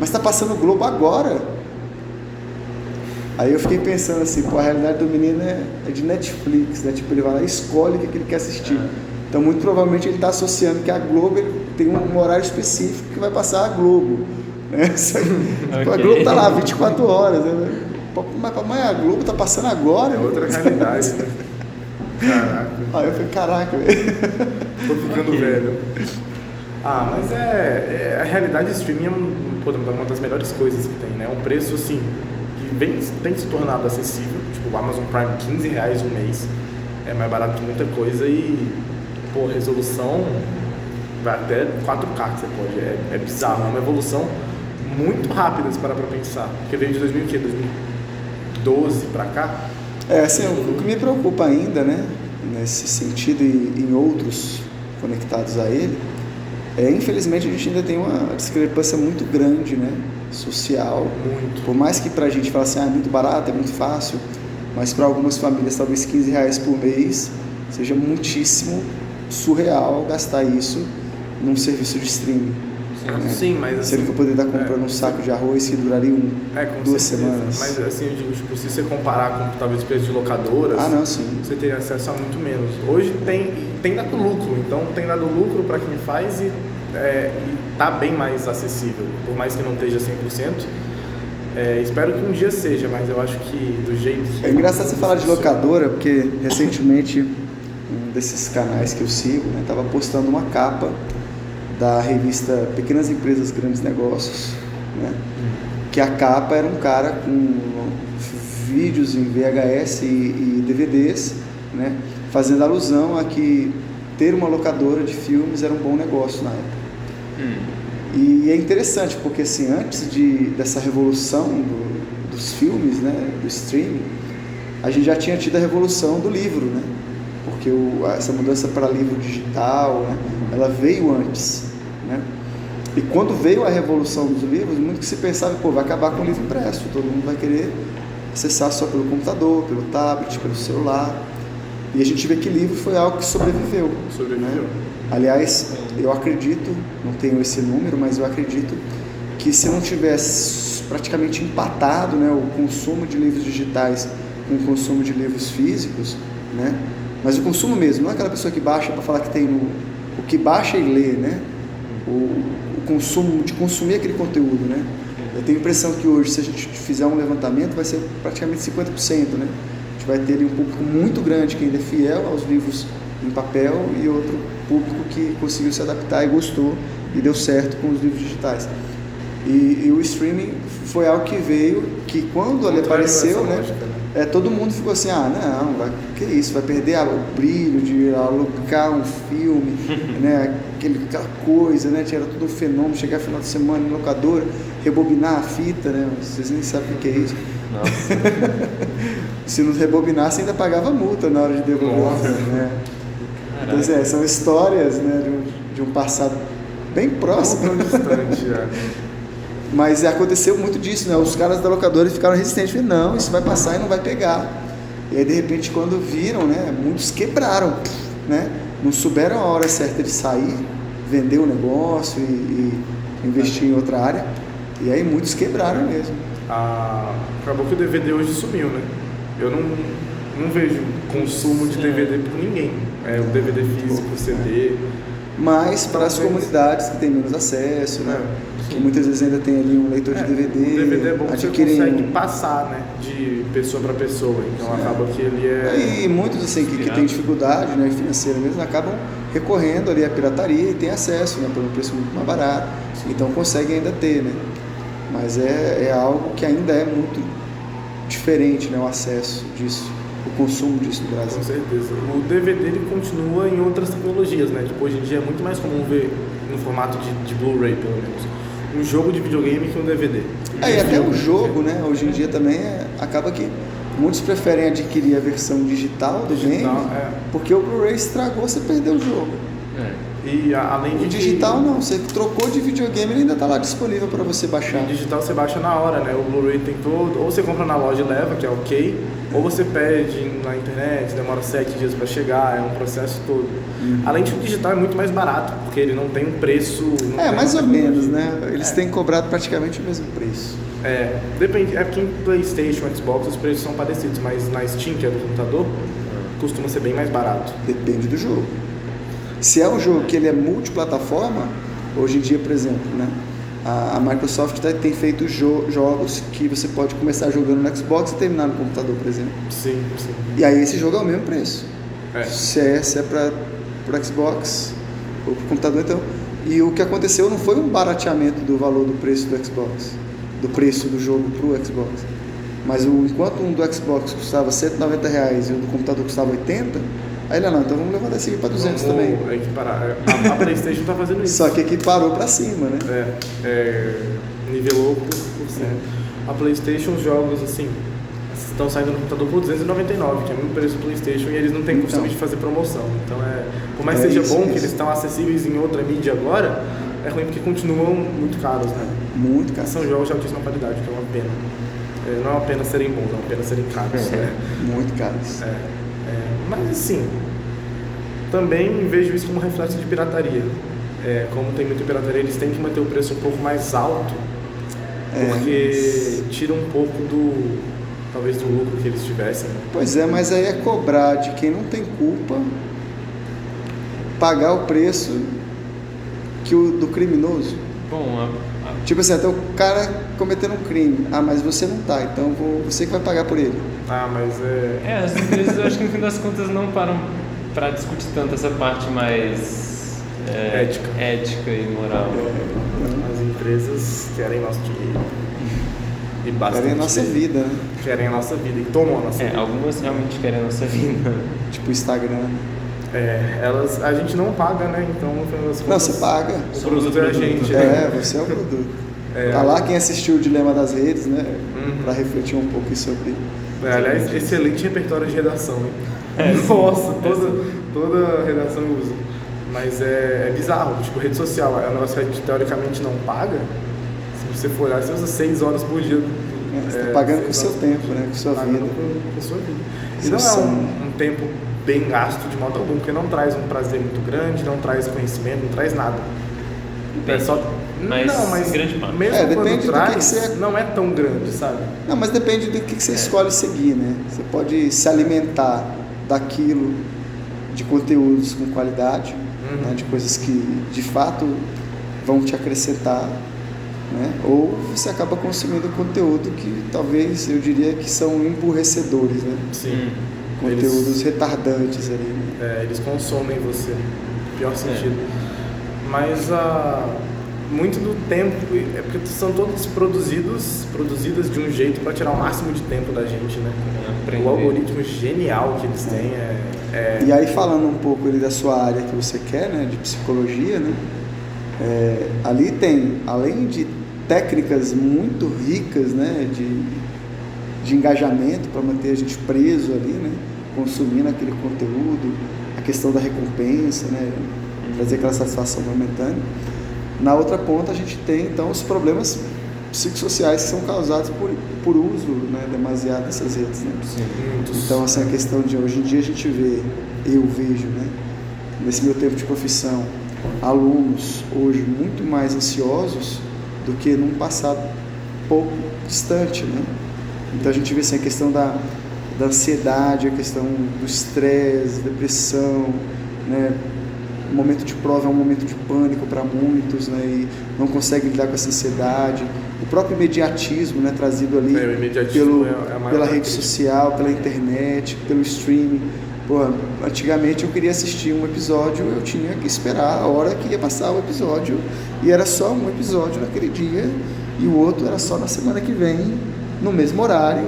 mas tá passando o Globo agora? Aí eu fiquei pensando assim, a realidade do menino é de Netflix, né? Tipo, ele vai lá e escolhe o que ele quer assistir. Então, muito provavelmente ele está associando que a Globo tem um horário específico que vai passar a Globo, né? A Globo tá lá 24 horas, né? Mas mãe, a Globo tá passando agora? É outra realidade, né? Caraca. Aí eu falei, caraca, velho. Tô ficando velho. Mas a realidade do streaming é uma das melhores coisas que tem, né? É um preço, assim, que tem se tornado acessível. Tipo, o Amazon Prime, R$15 um mês. é mais barato que muita coisa e, pô, resolução vai até 4K que você pode. É bizarro, é uma evolução muito rápida se parar pra pensar. Porque veio de 2012 pra cá. Assim, o que me preocupa ainda, né, nesse sentido e em outros conectados a ele, infelizmente a gente ainda tem uma discrepância muito grande, né, social. Muito. Por mais que pra gente fale assim, é muito barato, é muito fácil, mas para algumas famílias talvez R$15 por mês seja muitíssimo surreal gastar isso num serviço de streaming. Sim, mas Sendo que eu poderia estar comprando um saco de arroz que duraria com 2 certeza. semanas. Mas assim, eu digo, tipo, se você comparar com talvez preço de locadoras, não, sim. você teria acesso a muito menos. Hoje tem dado lucro, então tem dado lucro para quem faz e tá bem mais acessível, por mais que não esteja 100%. Espero que um dia seja, mas eu acho que do jeito que... É engraçado você falar de locadora, porque recentemente um desses canais que eu sigo estava postando uma capa da revista Pequenas Empresas, Grandes Negócios, né? Que a capa era um cara com vídeos em VHS e DVDs, né? Fazendo alusão a que ter uma locadora de filmes era um bom negócio na época. E é interessante, porque assim, antes dessa revolução dos filmes, né? Do streaming, a gente já tinha tido a revolução do livro, né? Porque essa mudança para livro digital, né? Ela veio antes, né? E quando veio a revolução dos livros, muito que se pensava, vai acabar com o livro impresso, todo mundo vai querer acessar só pelo computador, pelo tablet, pelo celular. E a gente vê que livro foi algo que sobreviveu. Né? Aliás, eu acredito, não tenho esse número, mas eu acredito que se não tivesse praticamente empatado, né, o consumo de livros digitais com o consumo de livros físicos, né? Mas o consumo mesmo, não é aquela pessoa que baixa para falar que tem o que baixa e lê, né? O consumo, de consumir aquele conteúdo, né? Eu tenho a impressão que hoje, se a gente fizer um levantamento, vai ser praticamente 50%, né? A gente vai ter ali um público muito grande que ainda é fiel aos livros em papel e outro público que conseguiu se adaptar e gostou e deu certo com os livros digitais. E o streaming foi algo que veio, que quando ele apareceu, né? Todo mundo ficou assim, que isso, vai perder o brilho de alugar um filme, né, aquela coisa, né, era tudo um fenômeno, chegar final de semana em locadora, rebobinar a fita, né, vocês nem sabem o que é isso. Se não rebobinasse ainda pagava multa na hora de devolver, né. Então, são histórias, né, de um passado bem próximo. Muito distante, Mas aconteceu muito disso, né? Os caras da locadora ficaram resistentes, falaram, não, isso vai passar e não vai pegar. E aí, de repente, quando viram, né, muitos quebraram, né? Não souberam a hora certa de sair, vender o negócio e investir em outra área. E aí muitos quebraram mesmo. Acabou que o DVD hoje sumiu, né? Eu não vejo consumo de DVD por ninguém. O DVD físico, o CD... Mas para as comunidades que têm menos acesso, né? Que muitas vezes ainda tem ali um leitor de DVD. O DVD é bom que você consegue passar, né? De pessoa para pessoa. Então acaba que ele E muitos assim que têm dificuldade, né, financeira mesmo, acabam recorrendo ali à pirataria e têm acesso, né? Por um preço muito mais barato. Então conseguem ainda ter, né? Mas é algo que ainda é muito diferente, né? O acesso disso. O consumo disso no Brasil. Com certeza. O DVD ele continua em outras tecnologias, né? Tipo, hoje em dia é muito mais comum ver no formato de Blu-ray, pelo menos, um jogo de videogame que um DVD. E até o jogo, né? Hoje em dia também acaba que muitos preferem adquirir a versão digital do game, porque o Blu-ray estragou, você perdeu o jogo. E além de o digital não, você trocou de videogame, ele ainda está lá disponível para você baixar. O digital você baixa na hora, né? O Blu-ray tem todo, ou você compra na loja e leva, que é ok, ou você pede na internet, demora 7 dias para chegar, é um processo todo. Além de que o digital é muito mais barato, porque ele não tem um preço... mais ou menos, né? Eles têm cobrado praticamente o mesmo preço. Depende, porque em PlayStation, Xbox, os preços são parecidos, mas na Steam, que é do computador, costuma ser bem mais barato. Depende do jogo. Se é um jogo que ele é multiplataforma, hoje em dia, por exemplo, né, a Microsoft tem feito jogos que você pode começar jogando no Xbox e terminar no computador, por exemplo. Sim. E aí esse jogo é o mesmo preço. Se é para o Xbox ou para o computador, então. E o que aconteceu não foi um barateamento do valor do preço do Xbox, do preço do jogo para o Xbox, Mas enquanto um do Xbox custava R$190 e o do computador custava 80, aí ele, não, então vamos levar desse aqui para 200 também. Equiparar. A PlayStation tá fazendo isso. Só que equiparou para cima, né? Nivelou por cima. A PlayStation, os jogos, assim, estão saindo no computador por R$299, que é o mesmo preço do PlayStation, e eles não têm costume de fazer promoção. Então, por mais que seja bom que eles estão acessíveis em outra mídia agora, é ruim porque continuam muito caros, né? Muito caros. São jogos de altíssima qualidade, que é uma pena. Não é uma pena serem bons, é uma pena serem caros. Muito caros. Mas, assim, também vejo isso como reflexo de pirataria. Como tem muita pirataria, eles têm que manter o preço um pouco mais alto, porque tira um pouco talvez do lucro que eles tivessem. Pois é, mas aí é cobrar de quem não tem culpa pagar o preço do criminoso. Bom, tipo assim, até o cara cometendo um crime, mas você não tá, então você que vai pagar por ele. Mas as empresas, eu acho que no fim das contas não param para discutir tanto essa parte mais ética e moral. As empresas querem nosso dinheiro. E querem a nossa vida, né? Querem a nossa vida e tomam a nossa vida. Algumas realmente querem a nossa vida. Tipo o Instagram. A gente não paga, né? Então, não, você paga. O produto é a gente. Você é o produto. Tá lá quem assistiu o Dilema das Redes, né? Para refletir um pouco sobre. Aliás, excelente repertório de redação, hein? Nossa, toda redação eu uso. Mas é bizarro, tipo, rede social é um negócio que a gente teoricamente não paga. Se você for olhar, você usa 6 horas por dia. Você está pagando com o seu tempo, né? Com a sua vida. Com a sua vida. E não é um tempo bem gasto de modo algum, porque não traz um prazer muito grande, não traz conhecimento, não traz nada. Mas grande parte. Mesmo depende quando traz, do que você... não é tão grande, sabe? Não, mas depende do que você escolhe seguir, né? Você pode se alimentar daquilo, de conteúdos com qualidade, né? De coisas que de fato vão te acrescentar, né? Ou você acaba consumindo conteúdo que talvez eu diria que são emburrecedores, né? Sim. Conteúdos retardantes ali, né? Eles consomem você, no pior sentido. Mas muito do tempo, porque são todos produzidas de um jeito para tirar o máximo de tempo da gente, né? O algoritmo genial que eles têm E aí, falando um pouco ali da sua área que você quer, né, de psicologia, né? Ali tem, além de técnicas muito ricas, né, de engajamento para manter a gente preso ali, né, consumindo aquele conteúdo, a questão da recompensa, né, trazer aquela satisfação momentânea. Na outra ponta a gente tem então os problemas psicossociais que são causados por uso, né, demasiado dessas redes, né? Sim, então assim, a questão de hoje em dia a gente eu vejo, né, nesse meu tempo de profissão, alunos hoje muito mais ansiosos do que num passado pouco distante, né? Então a gente vê assim, a questão da ansiedade, a questão do estresse, depressão, né? O momento de prova é um momento de pânico para muitos, né? E não conseguem lidar com essa ansiedade. O próprio imediatismo, né? Trazido ali pela rede social, pela internet, pelo streaming. Pô, antigamente eu queria assistir um episódio, eu tinha que esperar a hora que ia passar o episódio, e era só um episódio naquele dia, e o outro era só na semana que vem, no mesmo horário,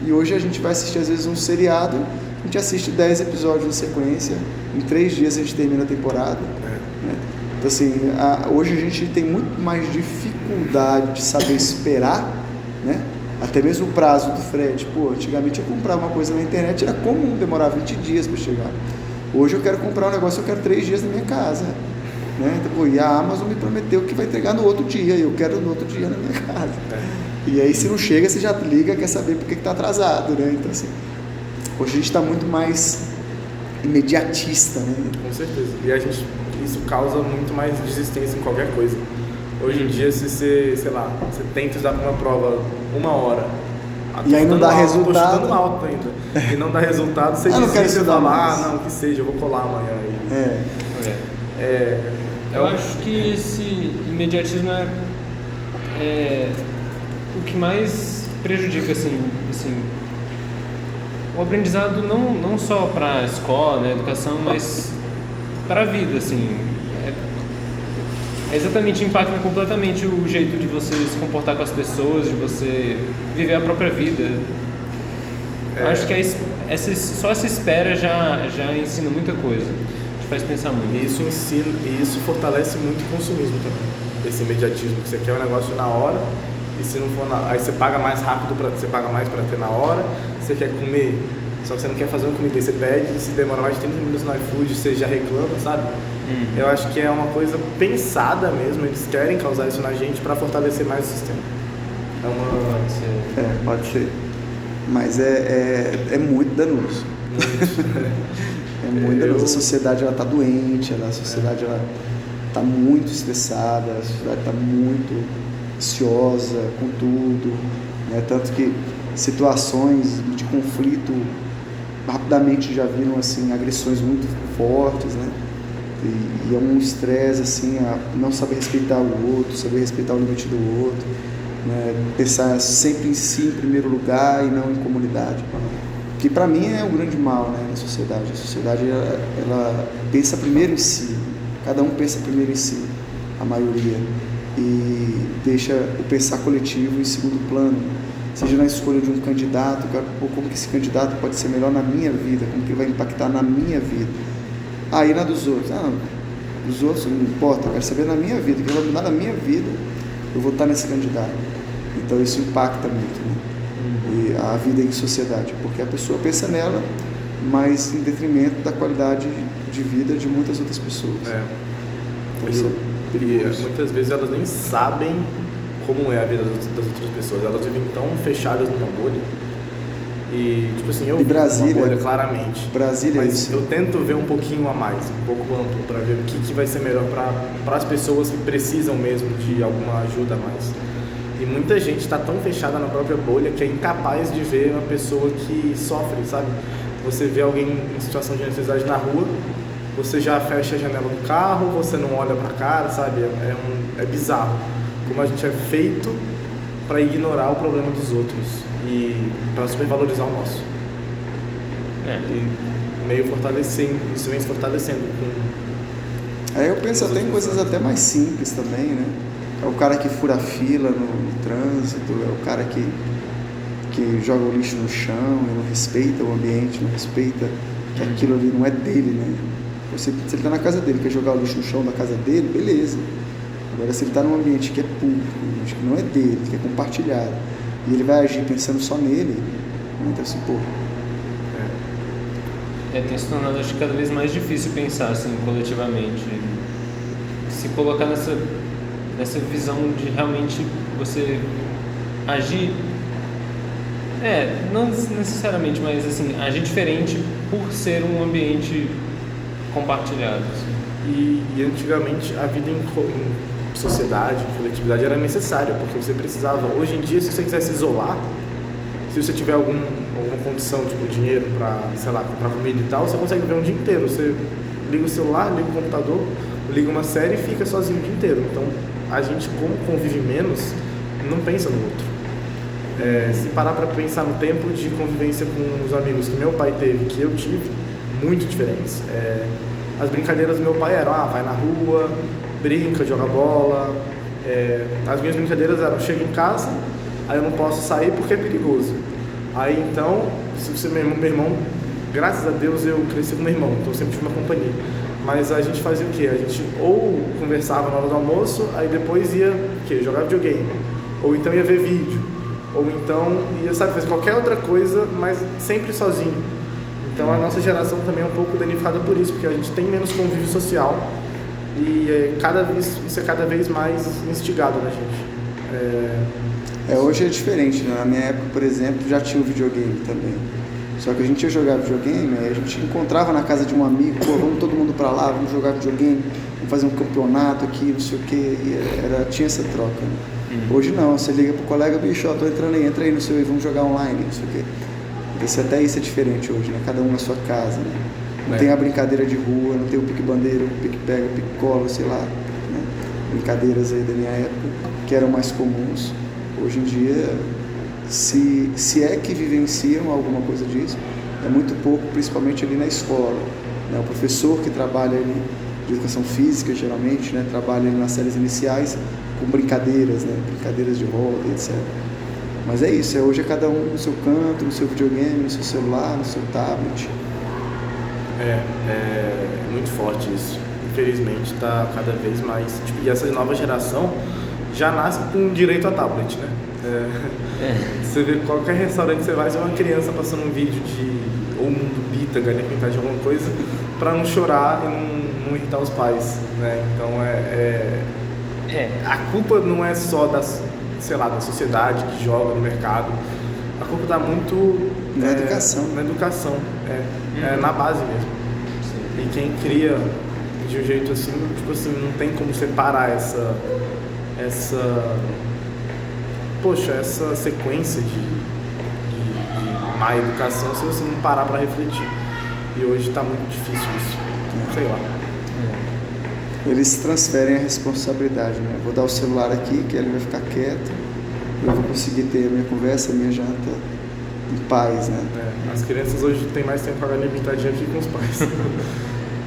e hoje a gente vai assistir às vezes um seriado, a gente assiste 10 episódios na sequência, em 3 dias a gente termina a temporada, né? Então assim, hoje a gente tem muito mais dificuldade de saber esperar, né? Até mesmo o prazo do frete. Pô, antigamente eu comprava uma coisa na internet, era comum demorar 20 dias para chegar. Hoje eu quero comprar um negócio, eu quero 3 dias na minha casa, né? Então, e a Amazon me prometeu que vai entregar no outro dia, e eu quero no outro dia na minha casa. E aí se não chega, você já liga, quer saber por que está atrasado, né? Então assim, hoje a gente está muito mais imediatista, né? Com certeza. E isso causa muito mais desistência em qualquer coisa. Hoje em dia, se você, sei lá, você tenta estudar para uma prova 1 hora, e aí não dá resultado. Tô estudando alto ainda. E não dá resultado, você desiste e fala, não, que seja, eu vou colar amanhã. Eu acho que esse imediatismo é o que mais prejudica, assim o aprendizado não só para a escola, né, educação, mas para a vida, assim. exatamente, impacta completamente o jeito de você se comportar com as pessoas, de você viver a própria vida. Eu acho que só essa espera já ensina muita coisa, te faz pensar muito. E isso ensina, e isso fortalece muito o consumismo também, esse imediatismo, que você quer um negócio na hora, e se não for aí você paga mais rápido, você paga mais para ter na hora, você quer comer, só que você não quer fazer uma comida, aí você pede, e se demora mais de 30 minutos no iFood, você já reclama, sabe? Eu acho que é uma coisa pensada mesmo, eles querem causar isso na gente para fortalecer mais o sistema. Pode ser. Mas é muito danoso. É muito danoso. A sociedade ela está doente, a sociedade ela está muito estressada, a sociedade está muito ansiosa com tudo, né? Tanto que situações de conflito rapidamente já viram assim, agressões muito fortes, né? E é um estresse assim, a não saber respeitar o outro, saber respeitar o limite do outro, né? Pensar sempre em si em primeiro lugar e não em comunidade, que para mim é o grande mal, né, na sociedade. A sociedade ela pensa primeiro em si, cada um pensa primeiro em si, a maioria, e deixa o pensar coletivo em segundo plano, seja na escolha de um candidato, como que esse candidato pode ser melhor na minha vida, como que ele vai impactar na minha vida, aí na dos outros, dos outros não importa, eu quero saber na minha vida, o que vai mudar na minha vida, eu vou estar nesse candidato. Então isso impacta muito, né? E a vida em sociedade, porque a pessoa pensa nela, mas em detrimento da qualidade de vida de muitas outras pessoas. E muitas vezes elas nem sabem como é a vida das outras pessoas, elas vivem tão fechadas numa bolha. E tipo assim, eu vivo numa bolha claramente, Brasília mas é isso. eu tento ver um pouquinho a mais, um pouco amplo, para ver o que vai ser melhor para as pessoas que precisam mesmo de alguma ajuda a mais. E muita gente está tão fechada na própria bolha que é incapaz de ver uma pessoa que sofre, sabe? Você vê alguém em situação de necessidade na rua, você já fecha a janela do carro, você não olha pra cara, sabe? É bizarro como a gente é feito para ignorar o problema dos outros e para supervalorizar o nosso. E meio fortalecendo, isso vem se fortalecendo. Eu penso até em coisas até mais simples também, né? É o cara que fura a fila no trânsito, é o cara que joga o lixo no chão e não respeita o ambiente, não respeita que aquilo ali não é dele, né? Se ele está na casa dele, quer jogar o lixo no chão da casa dele, beleza. Agora, se ele está num ambiente que é público, um ambiente que não é dele, que é compartilhado, e ele vai agir pensando só nele, então assim, tem se tornado, acho que cada vez mais difícil pensar assim, coletivamente. Se colocar nessa visão de realmente você agir, não necessariamente, mas assim, agir diferente por ser um ambiente compartilhado. E antigamente a vida em sociedade, em coletividade era necessária, porque você precisava. Hoje em dia, se você quiser se isolar, se você tiver alguma condição, tipo dinheiro para, sei lá, comprar comida e tal, você consegue ver um dia inteiro. Você liga o celular, liga o computador, liga uma série e fica sozinho o dia inteiro. Então, a gente, como convive menos, não pensa no outro. Se parar para pensar no tempo de convivência com os amigos que meu pai teve, que eu tive, muito diferentes. As brincadeiras do meu pai eram, vai na rua, brinca, joga bola. As minhas brincadeiras eram, chego em casa, aí eu não posso sair porque é perigoso. Aí então, meu irmão, graças a Deus eu cresci com meu irmão, então eu sempre tive uma companhia. Mas a gente fazia o quê? A gente ou conversava na hora do almoço, aí depois ia jogar videogame, ou então ia ver vídeo, ou então ia, fazer qualquer outra coisa, mas sempre sozinho. Então a nossa geração também é um pouco danificada por isso, porque a gente tem menos convívio social e isso é cada vez mais instigado na gente. Hoje é diferente, né? Na minha época, por exemplo, já tinha o videogame também. Só que a gente ia jogar videogame, a gente encontrava na casa de um amigo, vamos todo mundo pra lá, vamos jogar videogame, vamos fazer um campeonato aqui, não sei o quê, tinha essa troca, né? Hoje não, você liga pro colega, bicho, tô entrando aí, entra aí no seu aí, vamos jogar online, não sei o quê. Então, até isso é diferente hoje, né? Cada um na sua casa, né? Não tem a brincadeira de rua, não tem o pique-bandeira, o pique-pega, o pique-cola, sei lá, né? Brincadeiras aí da minha época, que eram mais comuns. Hoje em dia, se é que vivenciam alguma coisa disso, é muito pouco, principalmente ali na escola, né? O professor que trabalha ali de educação física, geralmente, né? Trabalha nas séries iniciais com brincadeiras, né? Brincadeiras de roda, etc. Mas é isso, hoje é cada um no seu canto, no seu videogame, no seu celular, no seu tablet. É muito forte isso. Infelizmente está cada vez mais. Tipo, e essa nova geração já nasce com direito a tablet, né? Você vê qualquer restaurante que você vai, você vê uma criança passando um vídeo de ou Mundo Bita, Galinha Pintada de alguma coisa, para não chorar e não irritar os pais, né? Então a culpa não é só da sociedade que joga no mercado. A culpa está muito na educação. Na educação, na base mesmo. Sim. E quem cria de um jeito assim, tipo assim, não tem como separar essa sequência de má educação se você não parar para refletir. E hoje está muito difícil isso. Sei lá. Eles transferem a responsabilidade, né? Vou dar o celular aqui, que ele vai ficar quieto, eu vou conseguir ter a minha conversa, a minha janta em paz, né? As crianças hoje têm mais tempo para galinha pintadinha aqui com os pais.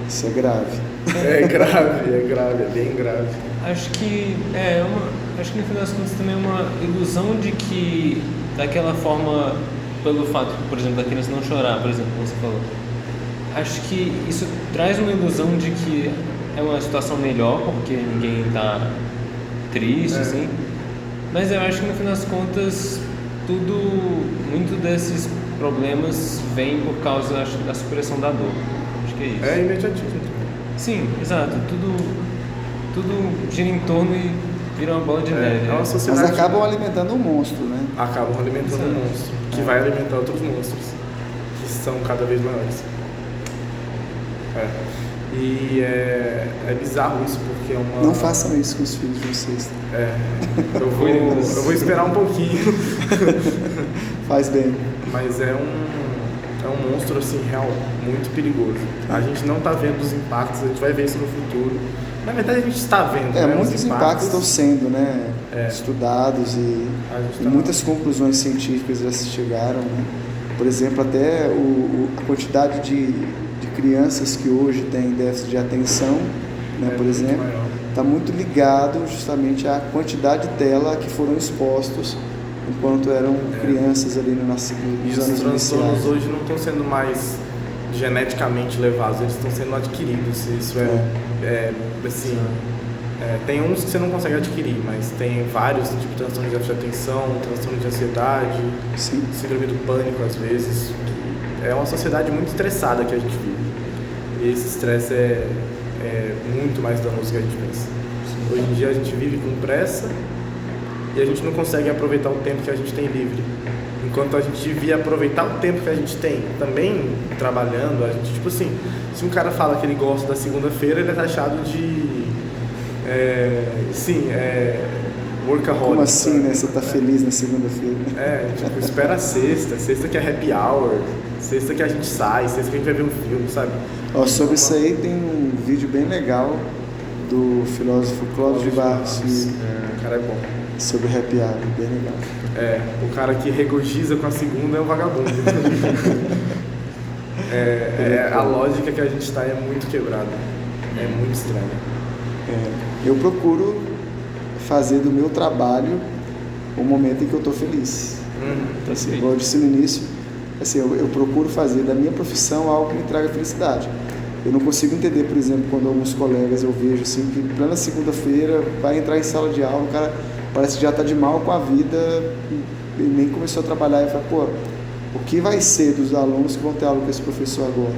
Isso é grave. É grave, é bem grave. Acho que no final das contas também é uma ilusão de que, daquela forma, pelo fato, por exemplo, da criança não chorar, por exemplo, como você falou, acho que isso traz uma ilusão de que é uma situação melhor, porque ninguém está triste, assim. Mas eu acho que no final das contas, muito desses problemas vem por causa, acho, da supressão da dor. Acho que é isso. É imediatismo. Sim, exato. Tudo gira em torno e vira uma bola de neve. Mas acabam alimentando um monstro, né? Acabam alimentando um monstro, que vai alimentar outros monstros, que são cada vez maiores. E é bizarro isso, porque é uma... Não façam isso com os filhos de vocês. Eu vou esperar um pouquinho. Faz bem. Mas é um monstro, assim, real, muito perigoso. A gente não está vendo os impactos, a gente vai ver isso no futuro. Na verdade, a gente está vendo, né? Muitos impactos estão sendo, né, estudados e muitas conclusões científicas já se chegaram, né? Por exemplo, até a quantidade de crianças que hoje têm déficit de atenção, né, por exemplo, está muito ligado justamente à quantidade de tela que foram expostos enquanto eram crianças ali nos anos iniciais. E os transtornos hoje não estão sendo mais geneticamente levados, eles estão sendo adquiridos. Isso tem uns que você não consegue adquirir, mas tem vários, tipo transtorno de déficit de atenção, transtorno de ansiedade, síndrome do pânico às vezes. É uma sociedade muito estressada que a gente vive. E esse estresse é muito mais danoso do que a gente pensa. Hoje em dia a gente vive com pressa e a gente não consegue aproveitar o tempo que a gente tem livre. Enquanto a gente devia aproveitar o tempo que a gente tem também trabalhando, a gente, tipo assim, se um cara fala que ele gosta da segunda-feira, ele é taxado de workaholic. Como assim, né? Você tá feliz na segunda-feira? Tipo, espera a sexta que é happy hour, sexta que a gente sai, sexta que a gente vai ver um filme, sabe? Sobre isso aí tem um vídeo bem legal do filósofo Clóvis de Barros. O cara é bom. Sobre happy hour, bem legal. O cara que regozija com a segunda é um vagabundo. A lógica que a gente está é muito quebrada, é muito estranha. Eu procuro fazer do meu trabalho o momento em que eu estou feliz. Então, assim, igual eu disse no início, assim, eu procuro fazer da minha profissão algo que me traga felicidade. Eu não consigo entender, por exemplo, quando alguns colegas eu vejo assim, que plena segunda-feira vai entrar em sala de aula, o cara parece que já está de mal com a vida e nem começou a trabalhar. E fala, o que vai ser dos alunos que vão ter aula com esse professor agora?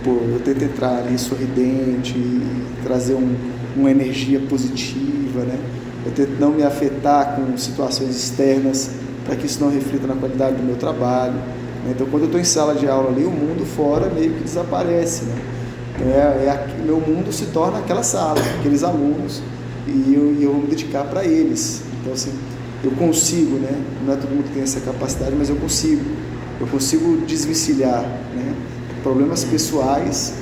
Eu tento entrar ali sorridente e trazer uma energia positiva, né? Eu tento não me afetar com situações externas para que isso não reflita na qualidade do meu trabalho. Então, quando eu estou em sala de aula ali, o mundo fora meio que desaparece, né? Então, meu mundo se torna aquela sala, aqueles alunos, e eu vou me dedicar para eles. Então, assim, eu consigo, né? Não é todo mundo que tem essa capacidade, mas eu consigo desvencilhar, né? Problemas pessoais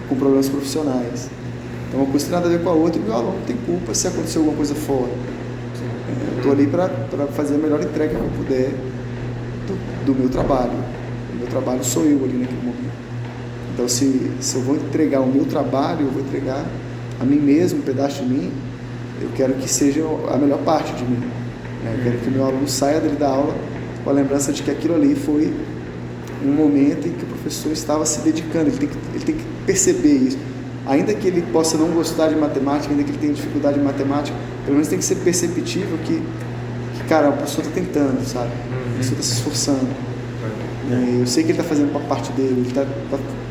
com problemas profissionais. Então, uma coisa tem nada a ver com a outra e o meu aluno não tem culpa se acontecer alguma coisa fora. Eu estou ali para fazer a melhor entrega que eu puder do meu trabalho. O meu trabalho sou eu ali naquele momento. Então, se eu vou entregar o meu trabalho, eu vou entregar a mim mesmo, um pedaço de mim, eu quero que seja a melhor parte de mim. Né? Eu quero que o meu aluno saia dele da aula com a lembrança de que aquilo ali foi um momento em que o professor estava se dedicando, ele tem que perceber isso. Ainda que ele possa não gostar de matemática, ainda que ele tenha dificuldade em matemática, pelo menos tem que ser perceptível que cara, o professor está tentando, sabe? O professor está se esforçando. Eu sei que ele está fazendo a parte dele, ele está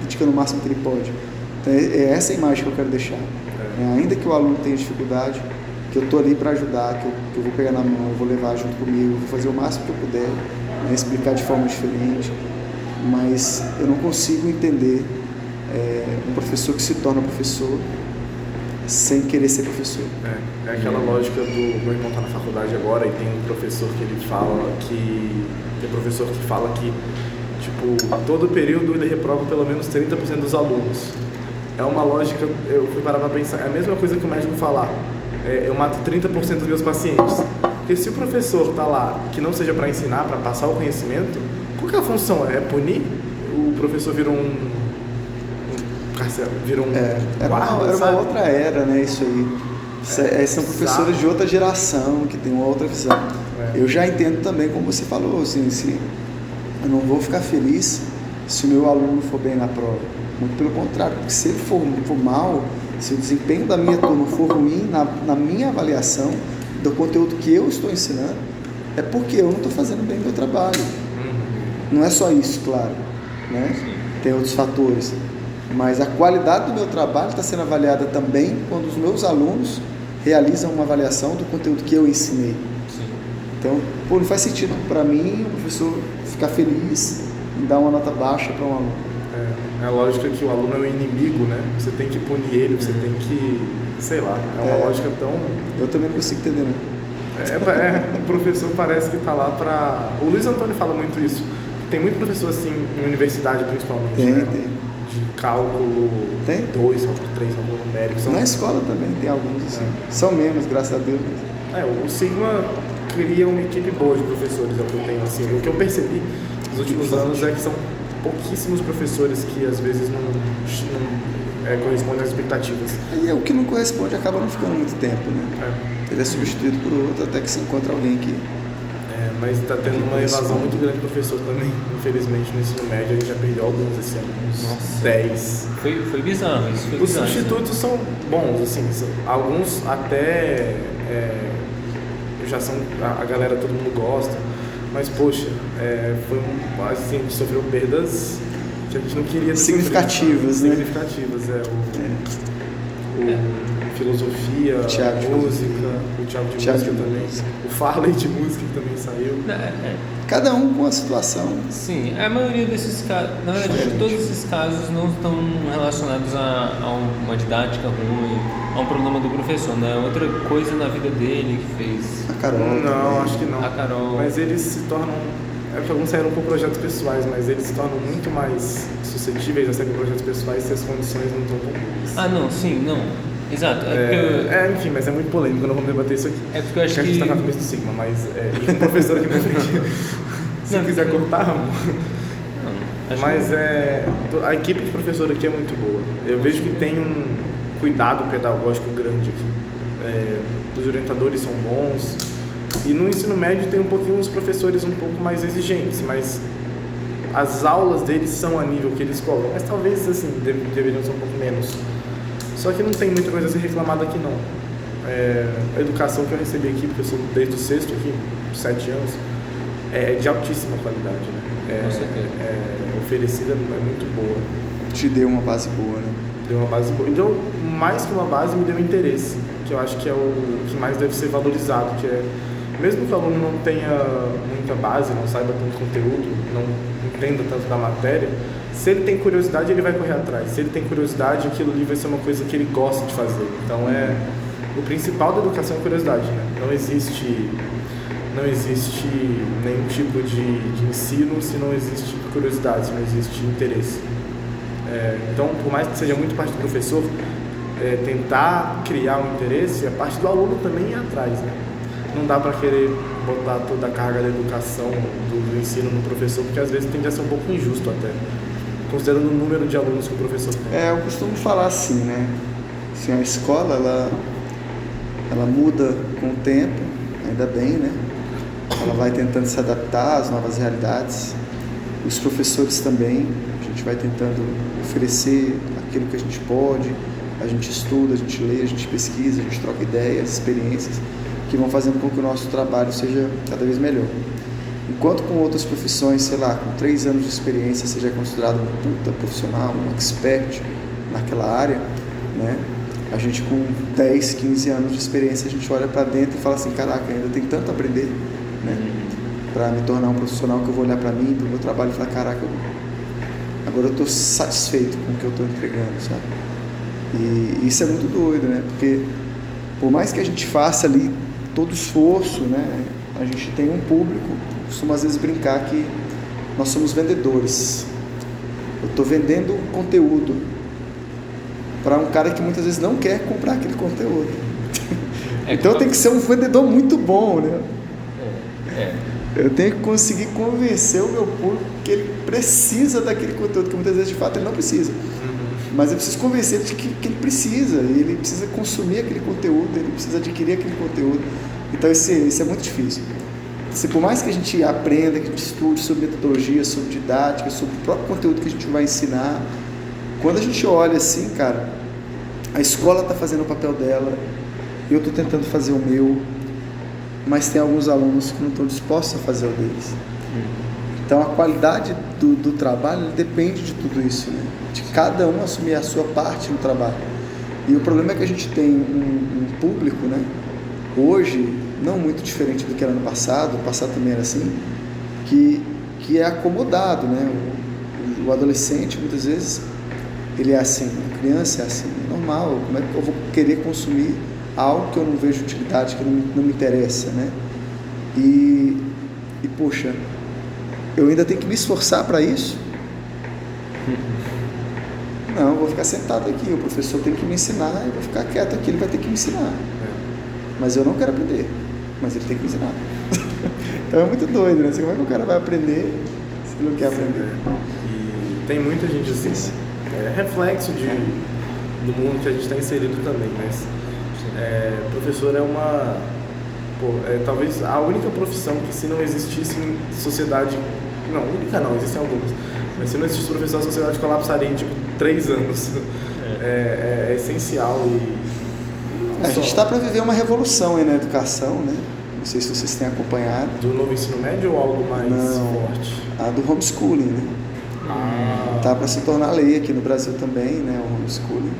dedicando o máximo que ele pode. Então, é essa a imagem que eu quero deixar. Ainda que o aluno tenha dificuldade, que eu estou ali para ajudar, que eu vou pegar na mão, eu vou levar junto comigo, eu vou fazer o máximo que eu puder, né? Explicar de forma diferente, mas eu não consigo entender um professor que se torna professor sem querer ser professor. É aquela lógica do meu irmão está na faculdade agora e tem um professor que ele fala que tem professor que fala que tipo todo período ele reprova pelo menos 30% dos alunos. É uma lógica, eu fui parar para pensar, é a mesma coisa que o médico falar, eu mato 30% dos meus pacientes. Porque se o professor está lá que não seja para ensinar, para passar o conhecimento, qual que é a função? É punir? O professor virou era uma outra era, né, isso aí. São professores de outra geração, que tem uma outra visão. Eu já entendo também, como você falou, assim, eu não vou ficar feliz se o meu aluno for bem na prova. Muito pelo contrário, porque se ele for mal, se o desempenho da minha turma for ruim na minha avaliação do conteúdo que eu estou ensinando, é porque eu não estou fazendo bem o meu trabalho. Não é só isso, claro, né? Tem outros fatores. Mas a qualidade do meu trabalho está sendo avaliada também quando os meus alunos realizam uma avaliação do conteúdo que eu ensinei. Sim. Então, não faz sentido para mim o professor ficar feliz em dar uma nota baixa para um aluno. É a lógica que o aluno é o inimigo, né? Você tem que punir ele, você tem que, sei lá, é uma lógica tão... Eu também não consigo entender, não. O professor parece que está lá para... O Luiz Antônio fala muito isso. Tem muito professor assim, em universidade principalmente, tem. De cálculo 2, cálculo 3, cálculo numérico. Na escola também tem alguns assim. São menos, graças a Deus. O Sigma cria uma equipe boa de professores, é o que eu tenho assim. O que eu percebi nos últimos anos é que são pouquíssimos professores que às vezes não correspondem às expectativas. E o que não corresponde acaba não ficando muito tempo, né? Ele é substituído por outro até que se encontra alguém que... Mas está tendo uma evasão muito grande de professor também, infelizmente, no ensino médio. A gente já perdeu alguns esse ano, uns 10. Foi bizarro isso. Os substitutos são bons, assim, alguns até já são, a galera, todo mundo gosta, mas poxa, assim, a gente sofreu perdas que a gente não queria significativas, sofrer, né? Significativas, filosofia, música, o Thiago de música também, o Farley de música que também saiu. Cada um com a situação. Sim, a maioria desses casos, na verdade, todos esses casos não estão relacionados a uma didática ruim, a um problema do professor, né? Outra coisa na vida dele que fez. A Carol. Não, acho que não. A Carol. Mas eles se tornam. Que alguns saíram por projetos pessoais, mas eles se tornam muito mais suscetíveis a sair por projetos pessoais se as condições não estão tão boas. Não, sim, não. Exato. Enfim, mas é muito polêmico, eu não vou debater isso aqui. É porque eu acho que... a gente está na cabeça do Sigma, mas e um professor aqui na frente. Se quiser cortar, mas a equipe de professor aqui é muito boa. Eu vejo que tem um cuidado pedagógico grande aqui. Os orientadores são bons. E no ensino médio tem um pouquinho os professores um pouco mais exigentes, mas as aulas deles são a nível que eles cobram. Mas talvez, assim, deveriam ser um pouco menos. Só que não tem muita coisa a ser reclamada aqui, não. A educação que eu recebi aqui, porque eu sou desde o 6º aqui, 7 anos, é de altíssima qualidade, né? Com certeza. Oferecida é muito boa. Te deu uma base boa, né? Deu uma base boa. Então, mais que uma base, me deu interesse, que eu acho que é o que mais deve ser valorizado, que é, mesmo que o aluno não tenha muita base, não saiba tanto conteúdo, não entenda tanto da matéria, se ele tem curiosidade, ele vai correr atrás. Se ele tem curiosidade, aquilo ali vai ser uma coisa que ele gosta de fazer. Então, o principal da educação é a curiosidade, né? Não existe nenhum tipo de ensino se não existe curiosidade, se não existe interesse. Então, por mais que seja muito parte do professor, tentar criar um interesse, a parte do aluno também é atrás, né? Não dá para querer botar toda a carga da educação, do ensino no professor, porque às vezes tende a ser um pouco injusto até. considerando o número de alunos que o professor tem? Eu costumo falar assim, né? Assim, a escola, ela muda com o tempo, ainda bem, né? Ela vai tentando se adaptar às novas realidades. Os professores também, a gente vai tentando oferecer aquilo que a gente pode, a gente estuda, a gente lê, a gente pesquisa, a gente troca ideias, experiências, que vão fazendo com que o nosso trabalho seja cada vez melhor. Enquanto com outras profissões, sei lá, com 3 anos de experiência, seja considerado um puta profissional, um expert naquela área, né? A gente com 10, 15 anos de experiência, a gente olha para dentro e fala assim, caraca, ainda tem tanto a aprender, né? Para me tornar um profissional que eu vou olhar para mim, para o meu trabalho e falar, caraca, agora eu estou satisfeito com o que eu estou entregando, sabe? E isso é muito doido, né? Porque por mais que a gente faça ali todo esforço, né? A gente tem um público, costumo às vezes brincar que nós somos vendedores. Eu estou vendendo conteúdo para um cara que muitas vezes não quer comprar aquele conteúdo. Então eu tenho que ser um vendedor muito bom, né? Eu tenho que conseguir convencer o meu público que ele precisa daquele conteúdo, que muitas vezes de fato ele não precisa. Mas eu preciso convencer ele de que ele precisa, ele precisa consumir aquele conteúdo, ele precisa adquirir aquele conteúdo. Então isso é muito difícil. Por mais que a gente aprenda, que a gente estude sobre metodologia, sobre didática, sobre o próprio conteúdo que a gente vai ensinar, quando a gente olha assim, cara, a escola está fazendo o papel dela, eu estou tentando fazer o meu, mas tem alguns alunos que não estão dispostos a fazer o deles. Então a qualidade do trabalho depende de tudo isso, né? De cada um assumir a sua parte no trabalho. E o problema é que a gente tem um público, né? Hoje, não muito diferente do que era no passado, o passado também era assim, que é acomodado, né? O adolescente, muitas vezes, ele é assim, a criança é assim, é normal. Como é que eu vou querer consumir algo que eu não vejo utilidade, que não me interessa, né? E poxa, eu ainda tenho que me esforçar para isso? Não, eu vou ficar sentado aqui, o professor tem que me ensinar, eu vou ficar quieto aqui, ele vai ter que me ensinar. Mas eu não quero aprender, mas ele tem que me ensinar. Então é muito doido, né? Como é que o cara vai aprender se ele não quer aprender? E tem muita gente assim, reflexo do mundo que a gente está inserido também, mas professor é uma... talvez a única profissão que, se não existisse em sociedade... Não, única não, existem algumas. Mas se não existisse professor, a sociedade colapsaria em 3 anos. É essencial a gente está para viver uma revolução aí na educação, né? Não sei se vocês têm acompanhado. Do novo ensino médio ou algo mais forte? A do homeschooling, né? Está para se tornar lei aqui no Brasil também, né? O homeschooling.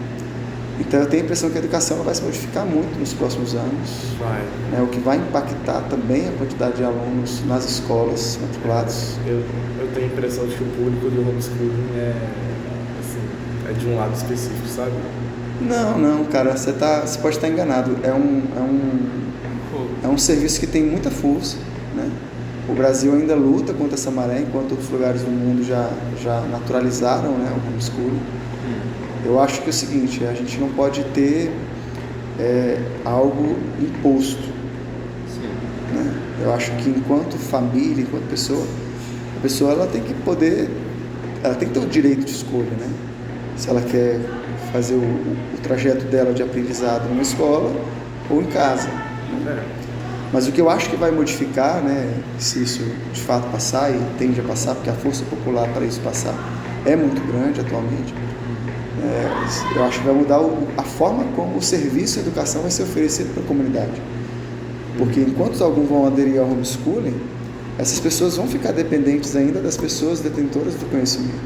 Então eu tenho a impressão que a educação vai se modificar muito nos próximos anos. Vai. Né? O que vai impactar também a quantidade de alunos nas escolas matriculados. Eu tenho a impressão de que o público do homeschooling é de um lado específico, sabe? Não, cara, você pode estar enganado. É um serviço que tem muita força, né? O Brasil ainda luta contra essa maré, enquanto outros lugares do mundo já naturalizaram, né, o homeschooling. Eu acho que é o seguinte, a gente não pode ter algo imposto. Né? Eu acho que enquanto família, enquanto pessoa, a pessoa ela tem que ter o direito de escolha, né? Se ela quer fazer o trajeto dela de aprendizado numa escola ou em casa. Né? Mas o que eu acho que vai modificar, né, se isso de fato passar, e tende a passar, porque a força popular para isso passar é muito grande atualmente, eu acho que vai mudar a forma como o serviço de educação vai ser oferecido para a comunidade. Porque enquanto alguns vão aderir ao homeschooling, essas pessoas vão ficar dependentes ainda das pessoas detentoras do conhecimento.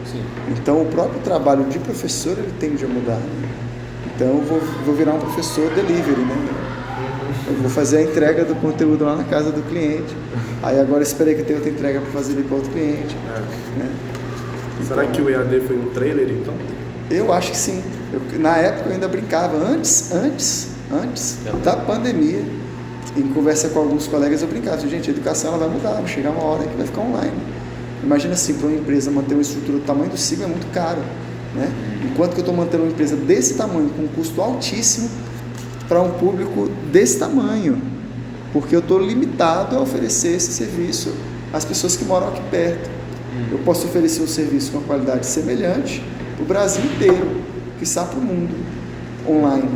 Sim. Então o próprio trabalho de professor ele tende a mudar. Né? Então eu vou virar um professor delivery, né? Eu vou fazer a entrega do conteúdo lá na casa do cliente. Aí agora esperei que tenha outra entrega para fazer para outro cliente. Né? Será que o EAD foi um trailer, então? Eu acho que sim. Na época eu ainda brincava, antes da pandemia, em conversa com alguns colegas eu brincava, gente, a educação ela vai mudar, vai chegar uma hora que vai ficar online. Imagina assim, para uma empresa manter uma estrutura do tamanho do Sigma é muito caro, né? Enquanto que eu estou mantendo uma empresa desse tamanho, com um custo altíssimo, para um público desse tamanho, porque eu estou limitado a oferecer esse serviço às pessoas que moram aqui perto. Eu posso oferecer um serviço com uma qualidade semelhante para o Brasil inteiro, quiçá para o mundo, online.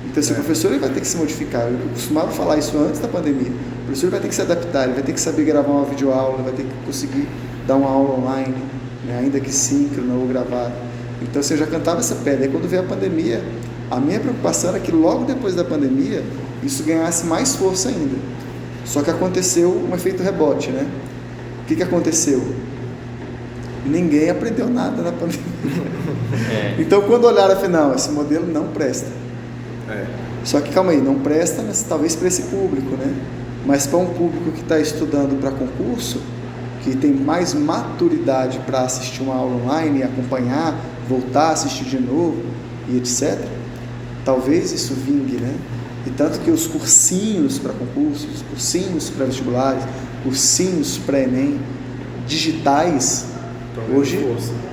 Então, esse professor ele vai ter que se modificar. Eu costumava falar isso antes da pandemia. O professor vai ter que se adaptar, ele vai ter que saber gravar uma videoaula, vai ter que conseguir dar uma aula online, né, ainda que síncrona ou gravada. Então, assim, eu já cantava essa pedra. Aí, quando veio a pandemia, a minha preocupação era que logo depois da pandemia, isso ganhasse mais força ainda. Só que aconteceu um efeito rebote, né? O que aconteceu? Ninguém aprendeu nada na pandemia. Então, quando olharam, afinal, esse modelo não presta. Só que, calma aí, não presta, mas talvez para esse público, né? Mas para um público que está estudando para concurso, que tem mais maturidade para assistir uma aula online, acompanhar, voltar a assistir de novo e etc., talvez isso vingue, né? E tanto que os cursinhos para concursos, cursinhos para vestibulares, cursinhos pré-ENEM, digitais, hoje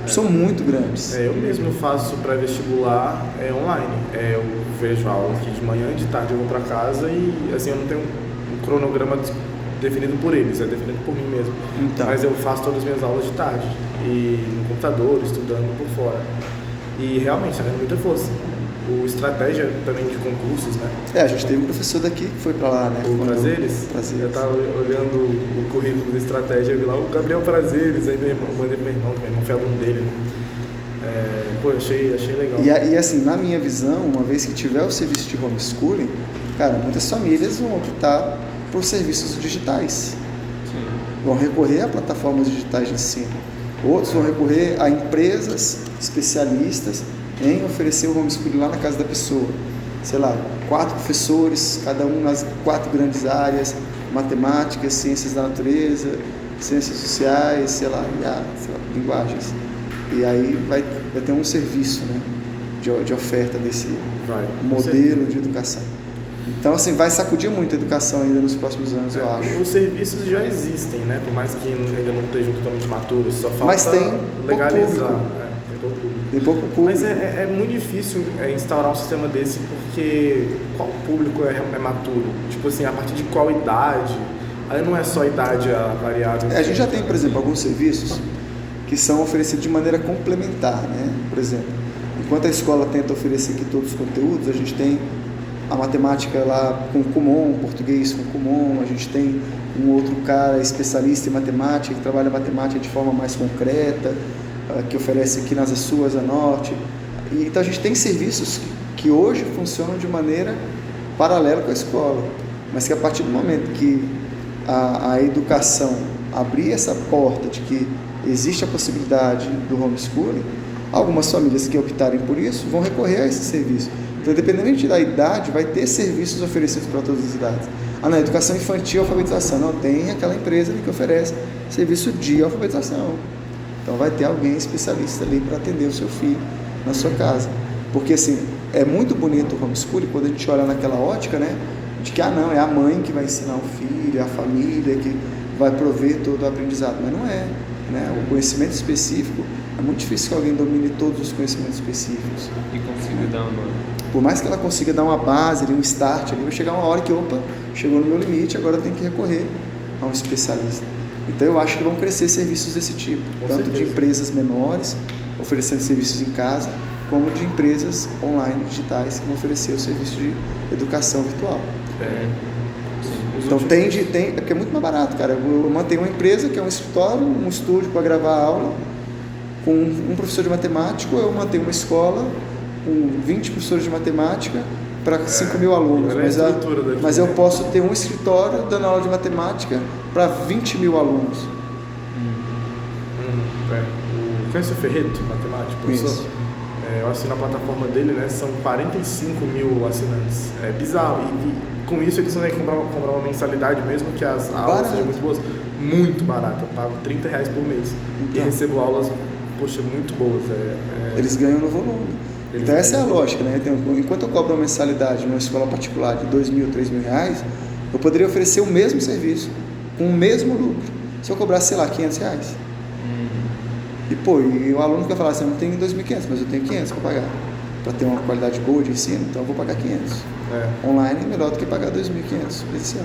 são muito grandes. Eu mesmo faço pré-vestibular online. Eu vejo a aula aqui de manhã, de tarde eu vou para casa e assim, eu não tenho um cronograma definido por eles, é definido por mim mesmo. Então. Mas eu faço todas as minhas aulas de tarde e no computador, estudando por fora. E realmente está dando muita força. O estratégia também de concursos, né? A gente teve um professor daqui que foi para lá, né? O Prazeres. Eu estava olhando o currículo de estratégia, eu vi lá o Gabriel Prazeres, aí mandei pro meu irmão foi aluno dele. Pô, achei legal. E assim, na minha visão, uma vez que tiver o serviço de homeschooling, cara, muitas famílias vão optar por serviços digitais. Sim. Vão recorrer a plataformas digitais de ensino. Outros vão recorrer a empresas especialistas em oferecer o homeschooling lá na casa da pessoa. Sei lá, 4 professores, cada um nas 4 grandes áreas, matemática, ciências da natureza, ciências sociais, sei lá, linguagens. E aí vai ter um serviço, né, de oferta desse modelo de educação. Então, assim, vai sacudir muito a educação ainda nos próximos anos, eu acho. Os serviços já existem, né? Por mais que ainda não estejam totalmente maturos, só falta Mas tem legalizar. Tem pouco público. Mas é muito difícil instaurar um sistema desse, porque qual público é maturo? Tipo assim, a partir de qual idade? Aí não é só idade a variável. A gente já tem, por exemplo, alguns serviços que são oferecidos de maneira complementar, né? Por exemplo, enquanto a escola tenta oferecer aqui todos os conteúdos, a gente tem a matemática lá com Kumon, português com Kumon, a gente tem um outro cara especialista em matemática, que trabalha matemática de forma mais concreta, que oferece aqui nas Açu, Asa Norte. E, então a gente tem serviços que hoje funcionam de maneira paralela com a escola, mas que a partir do momento que a educação abrir essa porta de que existe a possibilidade do homeschooling, algumas famílias que optarem por isso vão recorrer a esse serviço. Então, independente da idade, vai ter serviços oferecidos para todas as idades. Na educação infantil, alfabetização, não tem aquela empresa ali que oferece serviço de alfabetização. Então, vai ter alguém especialista ali para atender o seu filho na sua casa. Porque, assim, é muito bonito o homeschooling quando a gente olha naquela ótica, né, de que, não, é a mãe que vai ensinar o filho, é a família que vai prover todo o aprendizado. Mas não é, né? O conhecimento específico, é muito difícil que alguém domine todos os conhecimentos específicos. E consiga dar uma... Por mais que ela consiga dar uma base, um start, vai chegar uma hora que, chegou no meu limite, agora eu tenho que recorrer a um especialista. Então eu acho que vão crescer serviços desse tipo, tanto de empresas menores, oferecendo serviços em casa, como de empresas online, digitais, que vão oferecer o serviço de educação virtual. Então é porque é muito mais barato, cara. Eu mantenho uma empresa que é um escritório, um estúdio para gravar aula, com um professor de matemática, ou eu mantenho uma escola com 20 professores de matemática para 5 mil alunos, mas eu posso ter um escritório dando aula de matemática para 20 mil alunos. Conhece o Ferreto, matemático, professor? Eu assino a plataforma dele, né? São 45 mil assinantes. É bizarro. E com isso eles vão ter que comprar uma mensalidade, mesmo que as aulas sejam muito boas. Muito barata. Eu pago R$30 por mês. Então, e recebo aulas, muito boas. Eles ganham no volume. Então essa é a lógica, né? Enquanto eu cobro uma mensalidade numa escola particular de R$2.000, R$3.000, eu poderia oferecer o mesmo serviço, com o mesmo lucro, se eu cobrasse, sei lá, R$500. E o aluno vai falar assim, eu não tenho R$2.500, mas eu tenho R$500 para pagar. para ter uma qualidade boa de ensino, então eu vou pagar 500. Online é melhor do que pagar 2.500 presencial.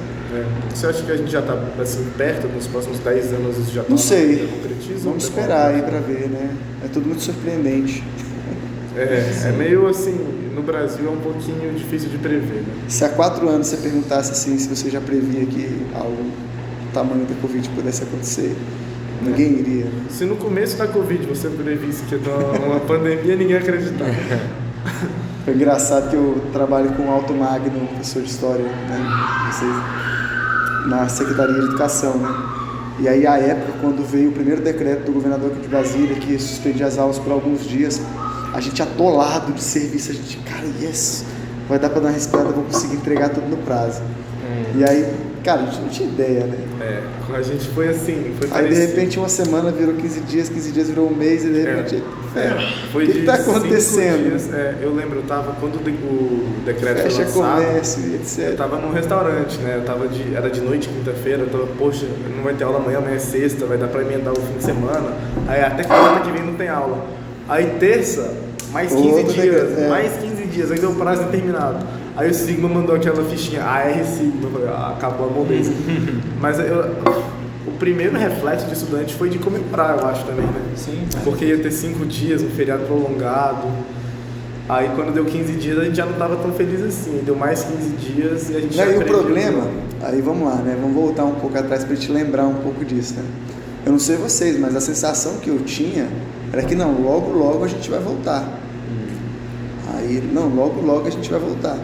Você acha que a gente já está assim, perto, nos próximos 10 anos isso já está? Não sei, concretiza? vamos esperar aí para ver, né? É tudo muito surpreendente. É meio assim, no Brasil é um pouquinho difícil de prever, né? Se há 4 anos você perguntasse assim, se você já previa que algo do tamanho da Covid pudesse acontecer, ninguém iria. Se no começo da Covid você previsse que ia ter uma pandemia, ninguém ia acreditar. Foi engraçado que eu trabalho com o Alto Magno, professor de História, né? Na Secretaria de Educação, né? E aí, à época, quando veio o primeiro decreto do governador aqui de Brasília, que suspendia as aulas por alguns dias, a gente atolado de serviço, a gente, cara, yes, vai dar para dar uma respirada, vou conseguir entregar tudo no prazo. E aí, cara, a gente não tinha ideia, né? A gente foi assim, foi aí parecido. De repente uma semana virou 15 dias virou um mês, e de repente, foi o que está acontecendo? Dias, eu lembro, eu tava, quando o decreto fecha foi lançado, comércio e etc. Eu tava num restaurante, né? Era de noite, quinta-feira, eu tava, poxa, não vai ter aula amanhã é sexta, vai dar pra emendar o fim de semana. Aí até quarta que vem não tem aula. Aí terça, mais 15 dias, mais 15 dias, ainda é o prazo determinado. Aí o Sigma mandou aquela fichinha, AR Sigma, eu falei, acabou a moleza. Mas o primeiro reflexo de estudante foi de comemorar, eu acho também, né? Sim. Porque ia ter 5 dias, um feriado prolongado. Aí quando deu 15 dias a gente já não estava tão feliz assim, deu mais 15 dias e a gente já E o problema, aí vamos lá, né? Vamos voltar um pouco atrás para te lembrar um pouco disso, né? Eu não sei vocês, mas a sensação que eu tinha era que não, logo a gente vai voltar. Aí, não, logo a gente vai voltar.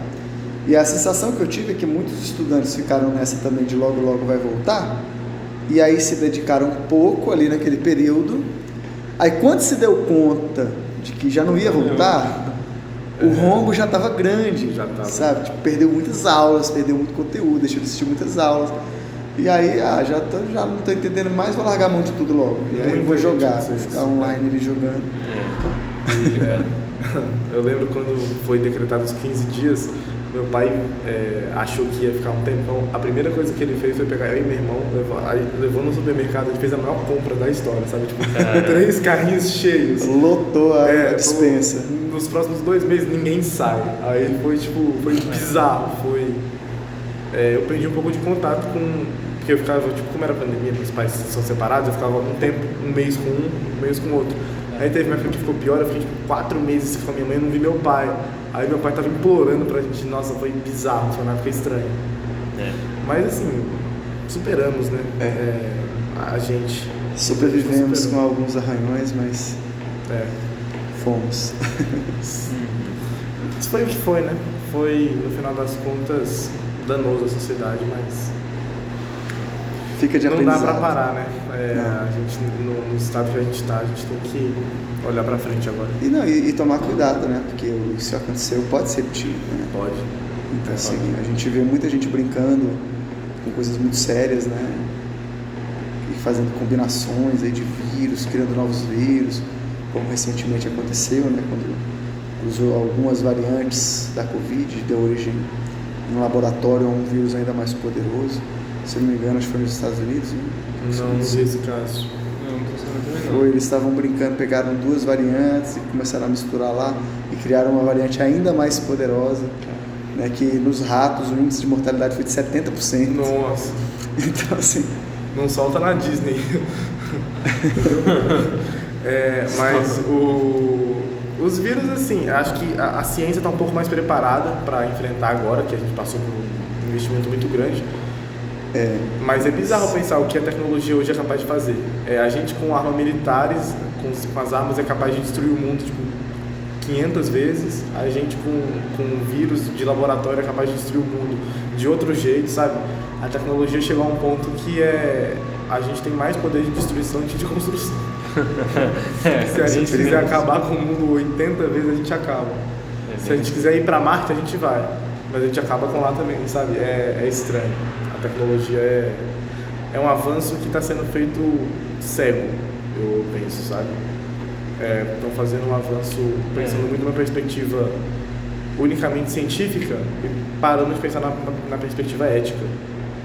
E a sensação que eu tive é que muitos estudantes ficaram nessa também de logo vai voltar, e aí se dedicaram um pouco ali naquele período. Aí quando se deu conta de que já não ia voltar, o rombo já estava grande, sabe? Tipo, perdeu muitas aulas, perdeu muito conteúdo, deixou de assistir muitas aulas. E aí, já não estou entendendo mais, vou largar a mão de tudo logo. E aí eu vou jogar, vou ficar online ali jogando. Eu lembro quando foi decretado os 15 dias, meu pai achou que ia ficar um tempão. A primeira coisa que ele fez foi pegar eu e meu irmão, levou no supermercado, a gente fez a maior compra da história, sabe? Tipo, 3 carrinhos cheios. Lotou a dispensa. Nos próximos 2 meses ninguém sai. Aí foi bizarro. Eu perdi um pouco de contato porque eu ficava, como era pandemia, meus pais são separados, eu ficava um mês com um mês com o outro. Aí teve uma época que ficou pior, eu fiquei 4 meses com a minha mãe, eu não vi meu pai. Aí meu pai tava implorando pra gente, nossa, foi bizarro, foi uma época estranha. Mas assim, superamos, né? A gente. Sobrevivemos com alguns arranhões, mas fomos. Isso foi o que foi, né? Foi, no final das contas, danoso à sociedade, mas fica de não aprendizado. dá pra parar, né? A gente, no estado que a gente tá, a gente tem que olhar pra frente agora. E tomar cuidado, né? Porque isso aconteceu, pode ser repetir, né? Pode. Então, assim, a gente vê muita gente brincando com coisas muito sérias, né? E fazendo combinações aí de vírus, criando novos vírus, como recentemente aconteceu, né? Quando usou algumas variantes da Covid, deu origem no laboratório a um vírus ainda mais poderoso. Se eu não me engano, acho que foi nos Estados Unidos. Né? Não vi esse caso. Eles estavam brincando, pegaram 2 variantes e começaram a misturar lá e criaram uma variante ainda mais poderosa, né, que nos ratos o índice de mortalidade foi de 70%. Nossa. Então, assim... Não solta na Disney. Mas os vírus, assim, acho que a ciência está um pouco mais preparada para enfrentar agora, que a gente passou por um investimento muito grande. Mas é bizarro pensar o que a tecnologia hoje é capaz de fazer. A gente com armas militares, com as armas é capaz de destruir o mundo 500 vezes. A gente com vírus de laboratório é capaz de destruir o mundo de outro jeito, sabe? A tecnologia chegou a um ponto que a gente tem mais poder de destruição do que de construção. Se a gente quiser acabar com o mundo 80 vezes, a gente acaba. Se a gente quiser ir para Marte, a gente vai. Mas a gente acaba com lá também, sabe? É estranho. A tecnologia é um avanço que está sendo feito cego, eu penso, sabe? Estão fazendo um avanço pensando muito numa perspectiva unicamente científica e parando de pensar na perspectiva ética.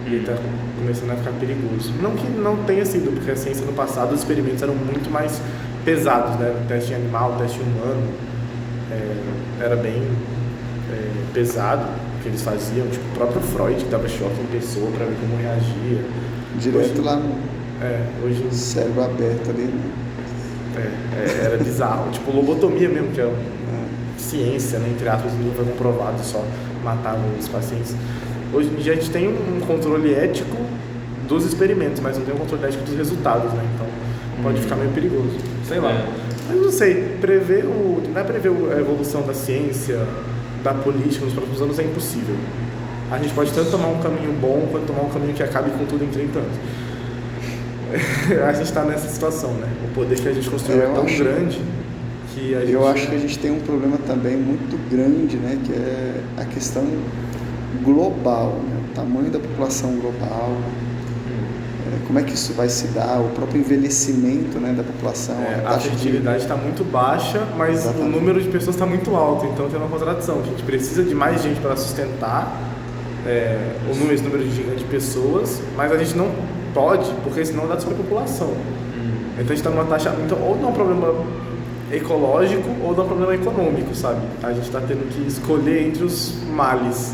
E está começando a ficar perigoso. Não que não tenha sido, porque a ciência no passado, os experimentos eram muito mais pesados, né? Teste em animal, teste humano. era bem pesado o que eles faziam, tipo, o próprio Freud que dava choque em pessoa para ver como reagia. Direto Hoje, lá no hoje cérebro aberto ali, né? era bizarro, tipo lobotomia mesmo, que é uma ciência, né, entre aspas, não foi comprovado, só matavam os pacientes. Hoje em dia a gente tem um controle ético dos experimentos, mas não tem um controle ético dos resultados, né? Então pode ficar meio perigoso. Sei lá. Mas não sei, não é prever a evolução da ciência, da política nos próximos anos é impossível. A gente pode tanto tomar um caminho bom quanto tomar um caminho que acabe com tudo em 30 anos. A gente está nessa situação, né? O poder que a gente construiu é tão grande que a gente... Eu acho que a gente tem um problema também muito grande, né? Que é a questão global, né? O tamanho da população global, como é que isso vai se dar, o próprio envelhecimento, né, da população. A fertilidade está muito baixa, mas Exatamente. O número de pessoas está muito alto, então tem uma contradição. A gente precisa de mais gente para sustentar esse número gigante de pessoas, mas a gente não pode, porque senão dá superpopulação. Então a gente está numa taxa, então, ou dá um problema ecológico ou dá um problema econômico, sabe? A gente está tendo que escolher entre os males,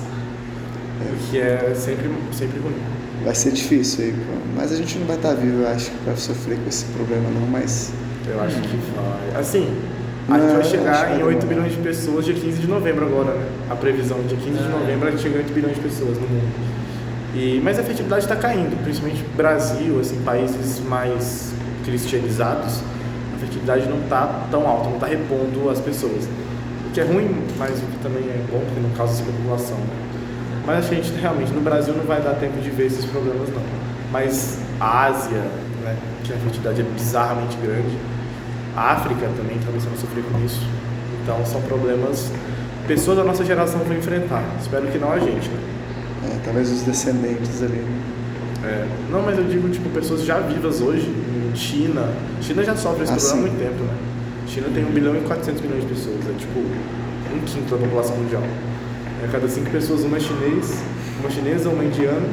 o que é sempre ruim. Vai ser difícil aí, mas a gente não vai estar vivo, eu acho, para sofrer com esse problema não, mas... Eu acho que vai. Assim, a gente vai chegar em 8 bilhões de pessoas dia 15 de novembro agora, né? A previsão, dia 15 de novembro a gente chega em 8 bilhões de pessoas no mundo. Mas a fertilidade está caindo, principalmente no Brasil, assim, países mais cristianizados, a fertilidade não está tão alta, não está repondo as pessoas. O que é ruim, mas o que também é bom, porque não causa superpopulação, né? Mas acho que a gente realmente, no Brasil não vai dar tempo de ver esses problemas não. Mas a Ásia, né, que a fertilidade é bizarramente grande, a África também está começando a sofrer com isso. Então são problemas que pessoas da nossa geração vão enfrentar. Espero que não a gente, né? Talvez os descendentes ali. Não, mas eu digo, tipo, pessoas já vivas hoje, em China. China já sofre esse problema há muito tempo, né? China tem 1 bilhão e 400 milhões de pessoas, é tipo 1/5 da população mundial. A cada 5 pessoas, uma chinesa, uma indiana,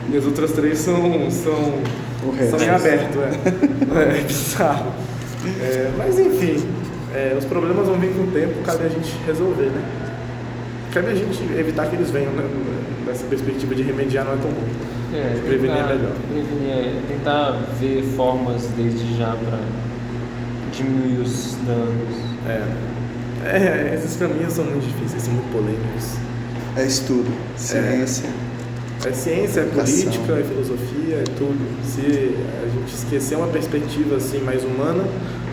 e as outras 3 são em aberto, é bizarro. Mas enfim, os problemas vão vir com o tempo, cabe a gente resolver, né? Cabe a gente evitar que eles venham, né? Nessa perspectiva de remediar não é tão bom. Prevenir é melhor. Tentar ver formas desde já para diminuir os danos. Esses caminhos são muito difíceis, são muito polêmicos. É estudo, ciência. É ciência, é política, é filosofia, é tudo. Se a gente esquecer uma perspectiva assim, mais humana,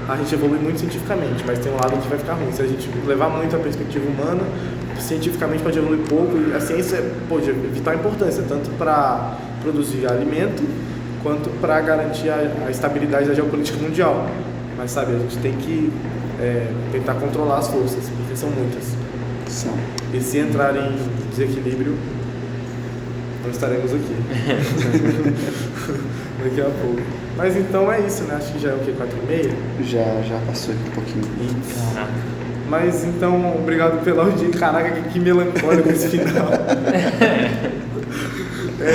a gente evolui muito cientificamente, mas tem um lado que vai ficar ruim. Se a gente levar muito a perspectiva humana, cientificamente pode evoluir pouco, e a ciência pode evitar a importância, tanto para produzir alimento, quanto para garantir a estabilidade da geopolítica mundial. Mas sabe, a gente tem que tentar controlar as forças, porque são muitas. E se entrar em desequilíbrio, não estaremos aqui. Daqui a pouco. Mas então é isso, né? Acho que já é o quê? 4h30? Já passou aqui um pouquinho. Caraca. Mas então, obrigado pela audiência. Caraca, que melancólico esse final.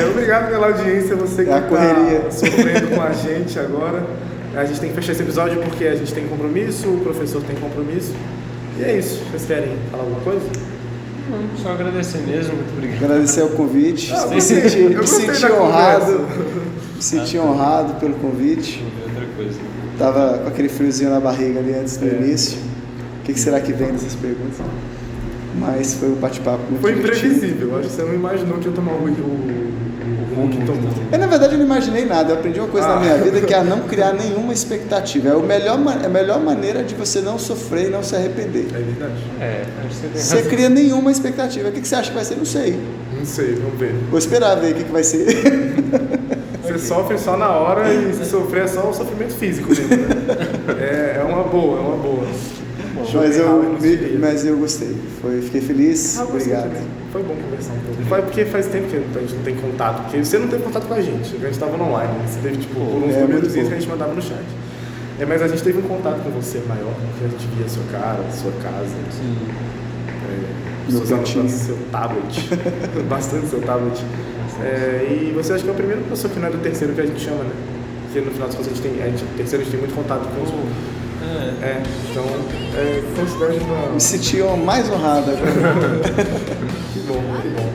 Obrigado pela audiência, você que está sofrendo com a gente agora. A gente tem que fechar esse episódio porque a gente tem compromisso, o professor tem compromisso. E é isso. Vocês querem falar alguma coisa? Não, só agradecer mesmo, muito obrigado. Agradecer o convite. Me senti honrado pelo convite. Outra coisa. Tava com aquele friozinho na barriga ali antes do início. O que será que vem dessas perguntas? Mas foi um bate-papo muito divertido. Imprevisível. Acho que você não imaginou que eu ia tomar o Hulk tomou. Na verdade, eu não imaginei nada. Eu aprendi uma coisa na minha vida, que é a não criar nenhuma expectativa. É a melhor maneira de você não sofrer e não se arrepender. É verdade. Acho que você cria nenhuma expectativa. O que você acha que vai ser? Não sei. Não sei, vamos ver. Vou esperar ver o que vai ser. Você sofre só na hora e se sofrer é só o sofrimento físico mesmo, né? É uma boa. Mas eu gostei. Fiquei feliz. Obrigado. Foi bom conversar um pouco. Foi porque faz tempo que a gente não tem contato. Porque você não teve contato com a gente. A gente estava online. Você teve por uns números que a gente mandava no chat. Mas a gente teve um contato com você maior, porque a gente via a sua cara, a sua casa. Sim. Você usava seu tablet. Bastante seu tablet. E você acha que é o primeiro professor que não é do terceiro que a gente chama, né? Porque no final das contas o terceiro a gente tem muito contato com os Então, considero uma... Me senti mais honrado agora. Que bom, que bom.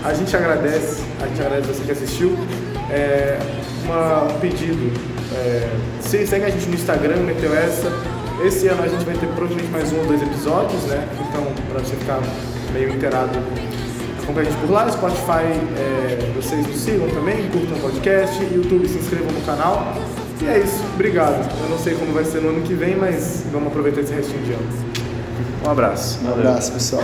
A gente agradece você que assistiu. Um pedido. Segue a gente no Instagram, meteu essa. Esse ano a gente vai ter provavelmente mais 1 ou 2 episódios, né? Então, pra você ficar meio inteirado, acompanha a gente por lá. Spotify, vocês nos sigam também, curtam o podcast. YouTube, se inscrevam no canal. E é isso, obrigado. Eu não sei como vai ser no ano que vem, mas vamos aproveitar esse restinho de ano. Um abraço. Um abraço, pessoal.